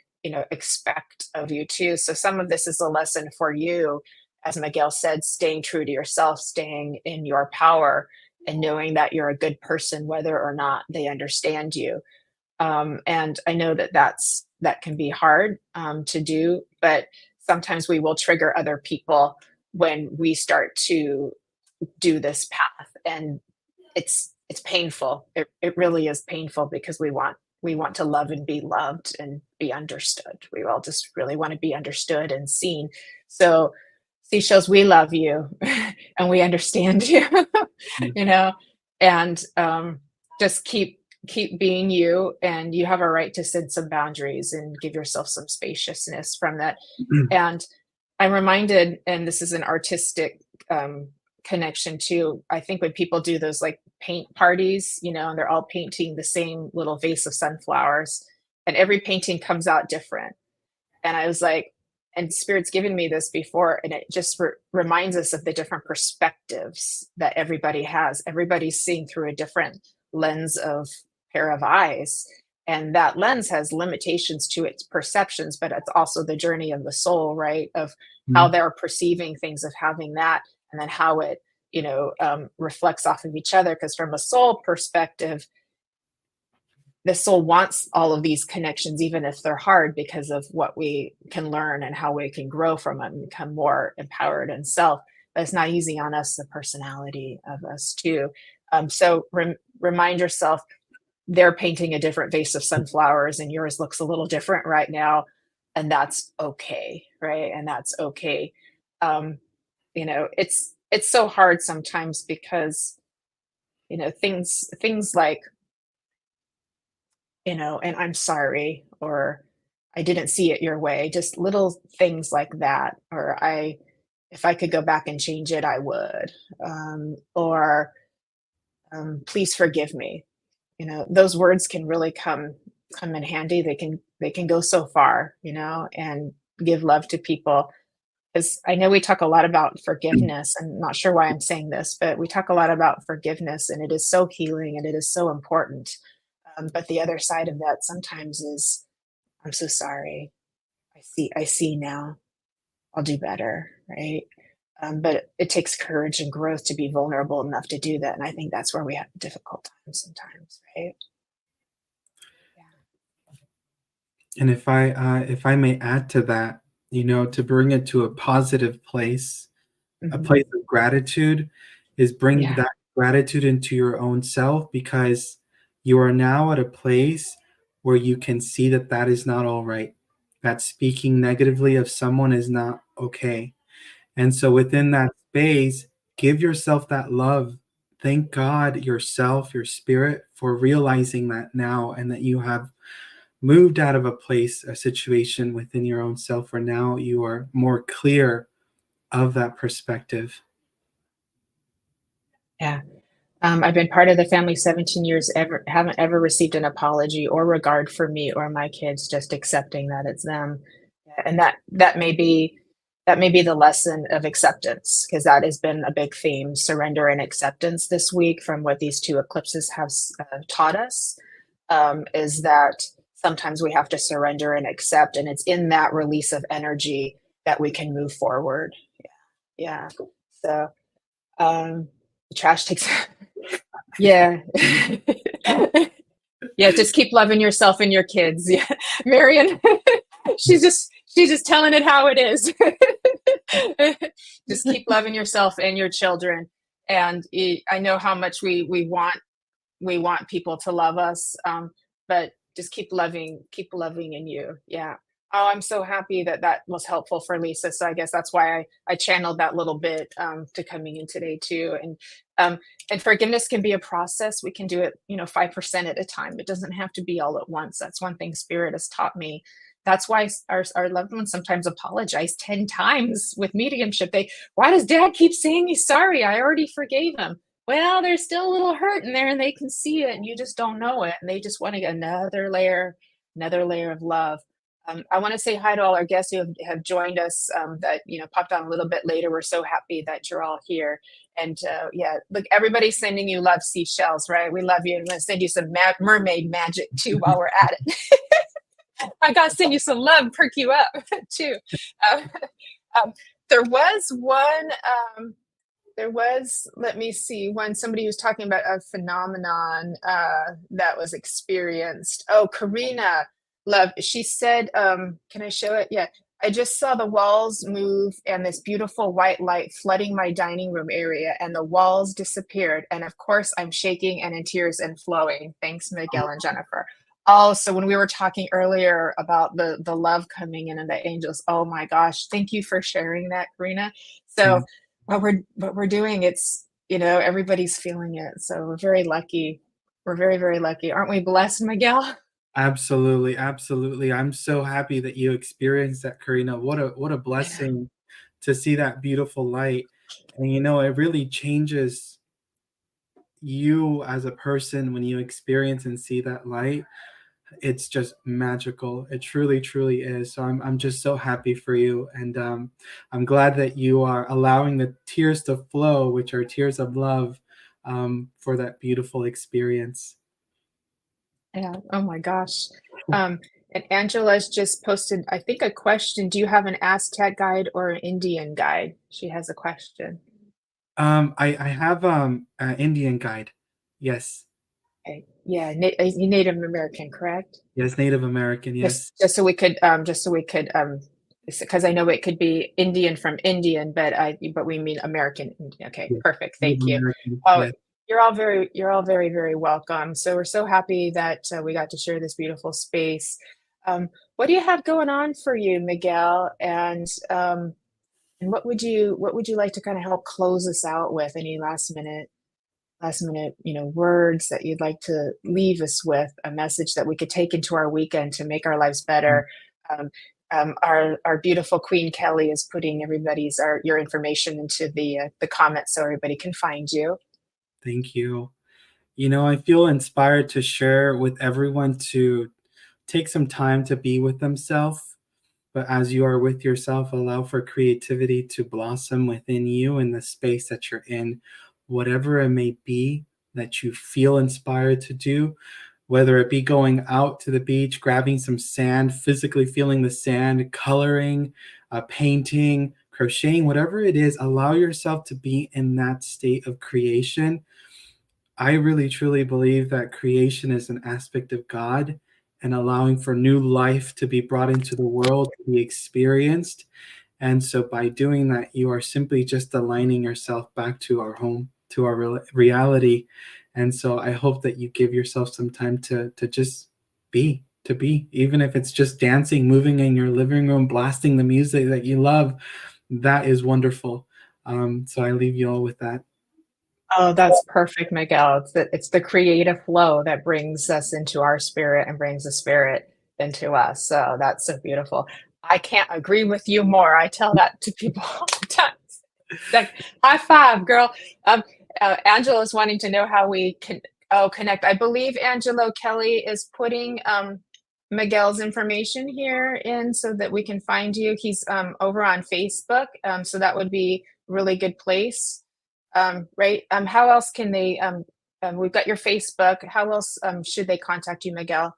S2: expect of you too. So some of this is a lesson for you, as Miguel said, staying true to yourself, staying in your power, and knowing that you're a good person, whether or not they understand you. And I know that that can be hard to do, but sometimes we will trigger other people when we start to do this path, and it's painful. It really is painful because we want to love and be loved and be understood. We all just really want to be understood and seen. So seashells, we love you and we understand you, you know, and just keep being you, and you have a right to set some boundaries and give yourself some spaciousness from that. And I'm reminded, and this is an artistic connection too. I think when people do those like paint parties, you know, and they're all painting the same little vase of sunflowers, and every painting comes out different. And I was like, and Spirit's given me this before, and it just reminds us of the different perspectives that everybody has. Everybody's seeing through a different lens of pair of eyes. And that lens has limitations to its perceptions, but it's also the journey of the soul, right? Of how they're perceiving things, of having that, and then how it, you know, reflects off of each other. Because from a soul perspective, the soul wants all of these connections, even if they're hard, because of what we can learn and how we can grow from it and become more empowered in self. But it's not easy on us, the personality of us too. So remind yourself, they're painting a different vase of sunflowers and yours looks a little different right now. And that's okay, right? And that's okay. You know, it's so hard sometimes because, you know, things like, you know, and I'm sorry, or I didn't see it your way, just little things like that. Or if I could go back and change it, I would. Or please forgive me. You know, those words can really come in handy. They can go so far, you know, and give love to people. Because I know we talk a lot about forgiveness. I'm not sure why I'm saying this, but we talk a lot about forgiveness, and it is so healing and it is so important. But the other side of that sometimes is, I'm so sorry. I see now. I'll do better, right? But it takes courage and growth to be vulnerable enough to do that. And I think that's where we have difficult times sometimes, right?
S3: And if I may add to that, you know, to bring it to a positive place, a
S2: Mhm.
S3: place of gratitude, is bring
S2: Yeah.
S3: that gratitude into your own self, because you are now at a place where you can see that that is not all right. That speaking negatively of someone is not okay. And so within that space, give yourself that love. Thank God, yourself, your spirit, for realizing that now, and that you have moved out of a place, a situation within your own self where now you are more clear of that perspective.
S2: Yeah. I've been part of the family 17 years, haven't ever received an apology or regard for me or my kids, just accepting that it's them. And that may be the lesson of acceptance, because that has been a big theme, surrender and acceptance this week, from what these two eclipses have taught us, is that sometimes we have to surrender and accept, and it's in that release of energy that we can move forward. Yeah. So the trash takes yeah. Yeah, just keep loving yourself and your kids. Yeah. Marion, she's just telling it how it is. Just keep loving yourself and your children. And I know how much we want people to love us, but just keep loving in you. Yeah. Oh, I'm so happy that that was helpful for Lisa. So I guess that's why I channeled that little bit to coming in today too. Um, and forgiveness can be a process. We can do it, you know, 5% at a time. It doesn't have to be all at once. That's one thing Spirit has taught me. That's why our loved ones sometimes apologize 10 times with mediumship. Why does dad keep saying he's sorry? I already forgave him. Well, there's still a little hurt in there, and they can see it and you just don't know it. And they just want to get another layer of love. I want to say hi to all our guests who have joined us, that, you know, popped on a little bit later. We're so happy that you're all here. And yeah, look, everybody's sending you love, seashells, right? We love you. I'm going to send you some mermaid magic too while we're at it. I got to send you some love, perk you up too. Uh, um, there was one. There was, let me see, when somebody was talking about a phenomenon that was experienced. Oh, Karina, love, she said, can I show it? Yeah. I just saw the walls move and this beautiful white light flooding my dining room area, and the walls disappeared. And of course, I'm shaking and in tears and flowing. Thanks, Miguel and Jennifer. Oh, so when we were talking earlier about the love coming in and the angels, oh my gosh, thank you for sharing that, Karina.
S3: Yeah.
S2: So what we're doing, it's, everybody's feeling it. So we're very lucky. We're very, very lucky. Aren't we blessed, Miguel?
S3: Absolutely, absolutely. I'm so happy that you experienced that, Karina. What a
S2: I know.
S3: blessing to see that beautiful light. And it really changes you as a person when you experience and see that light. It's just magical. It truly, truly is. So I'm just so happy for you, and I'm glad that you are allowing the tears to flow, which are tears of love, for that beautiful experience.
S2: Yeah. Oh my gosh. Um, and Angela's just posted, I think, a question. Do you have an Aztec guide or an Indian guide? She has a question.
S3: I have an Indian guide. Yes,
S2: Okay. Yeah, Native American, correct?
S3: yes, Native American. Yes,
S2: Because I know it could be Indian from Indian, but we mean American Indian. Okay,
S3: yes,
S2: perfect.
S3: Native
S2: Thank you.
S3: American.
S2: Oh,
S3: Yes.
S2: you're all very, very welcome. So we're so happy that we got to share this beautiful space. What do you have going on for you, Miguel? And what would you like to kind of help close us out with? Any last minute, words that you'd like to leave us with, a message that we could take into our weekend to make our lives better. Um, our beautiful Queen Kelly is putting your information into the comments so everybody can find you.
S3: Thank you. I feel inspired to share with everyone to take some time to be with themselves. But as you are with yourself, allow for creativity to blossom within you in the space that you're in, whatever it may be that you feel inspired to do, whether it be going out to the beach, grabbing some sand, physically feeling the sand, coloring, painting, crocheting, whatever it is, allow yourself to be in that state of creation. I really truly believe that creation is an aspect of God and allowing for new life to be brought into the world to be experienced. And so by doing that, you are simply just aligning yourself back to our home, to our reality. And so I hope that you give yourself some time to just be, even if it's just dancing, moving in your living room, blasting the music that you love. That is wonderful. So I leave you all with that.
S2: Oh, that's perfect, Miguel. It's the creative flow that brings us into our spirit and brings the spirit into us. So that's so beautiful. I can't agree with you more. I tell that to people all the time. Like, high five, girl. Um, Angela's wanting to know how we can connect. I believe Angelo Kelly is putting Miguel's information here in so that we can find you. He's over on Facebook, so that would be a really good place. Right? How else can they? We've got your Facebook. How else should they contact you, Miguel?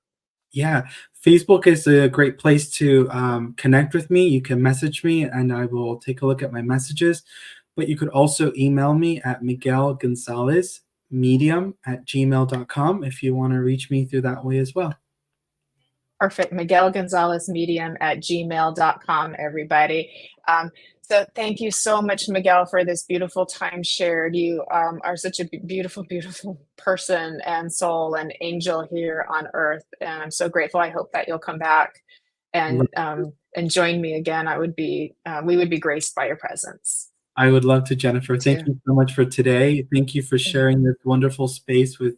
S3: Yeah, Facebook is a great place to connect with me. You can message me and I will take a look at my messages. But you could also email me at Miguel Gonzalez medium at gmail.com if you want to reach me through that way as well.
S2: Perfect. Miguel Gonzalez Medium at gmail.com, everybody. So thank you so much, Miguel, for this beautiful time shared. You are such a beautiful, beautiful person and soul and angel here on earth. And I'm so grateful. I hope that you'll come back and join me again. We would be graced by your presence.
S3: I would love to, Jennifer. Thank
S2: Too.
S3: you so much for today. Thank you for sharing this wonderful space with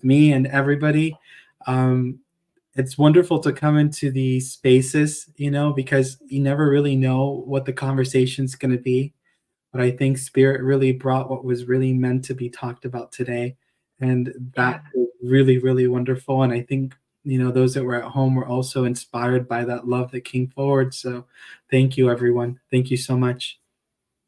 S3: me and everybody. Um, it's wonderful to come into these spaces, because you never really know what the conversation's going to be. But I think Spirit really brought what was really meant to be talked about today. And
S2: Yeah.
S3: that was really, really wonderful. And I think, those that were at home were also inspired by that love that came forward. So thank you, everyone. Thank you so much.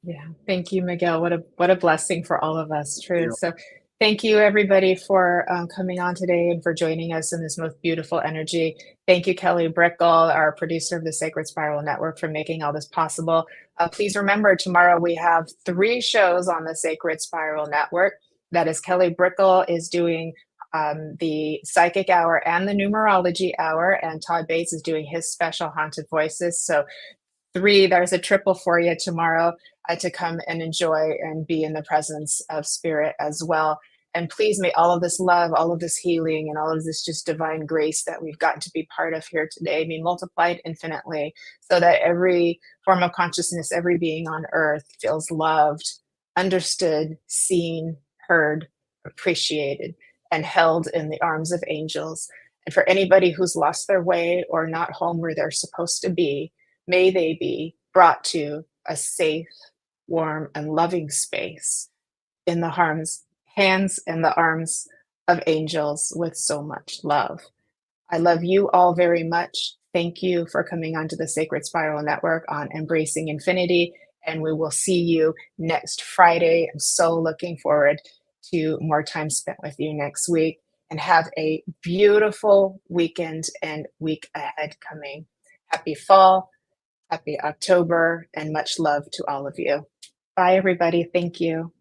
S2: Yeah, thank you, Miguel. What a blessing for all of us,
S3: You
S2: truth.
S3: know,
S2: So, thank you everybody for coming on today and for joining us in this most beautiful energy. Thank you, Kelly Brickle, our producer of the Sacred Spiral Network, for making all this possible. Please remember, tomorrow we have 3 shows on the Sacred Spiral Network. That is, Kelly Brickle is doing the Psychic Hour and the Numerology Hour, and Todd Bates is doing his special Haunted Voices. So 3, there's a triple for you tomorrow to come and enjoy and be in the presence of spirit as well. And please may all of this love, all of this healing, and all of this just divine grace that we've gotten to be part of here today be multiplied infinitely, so that every form of consciousness, every being on earth feels loved, understood, seen, heard, appreciated, and held in the arms of angels. And for anybody who's lost their way or not home where they're supposed to be, may they be brought to a safe, warm, and loving space in the hands and the arms of angels with so much love. I love you all very much. Thank you for coming onto the Sacred Spiral Network on Embracing Infinity, and we will see you next Friday. I'm so looking forward to more time spent with you next week, and have a beautiful weekend and week ahead coming. Happy fall, happy October, and much love to all of you. Bye, everybody. Thank you.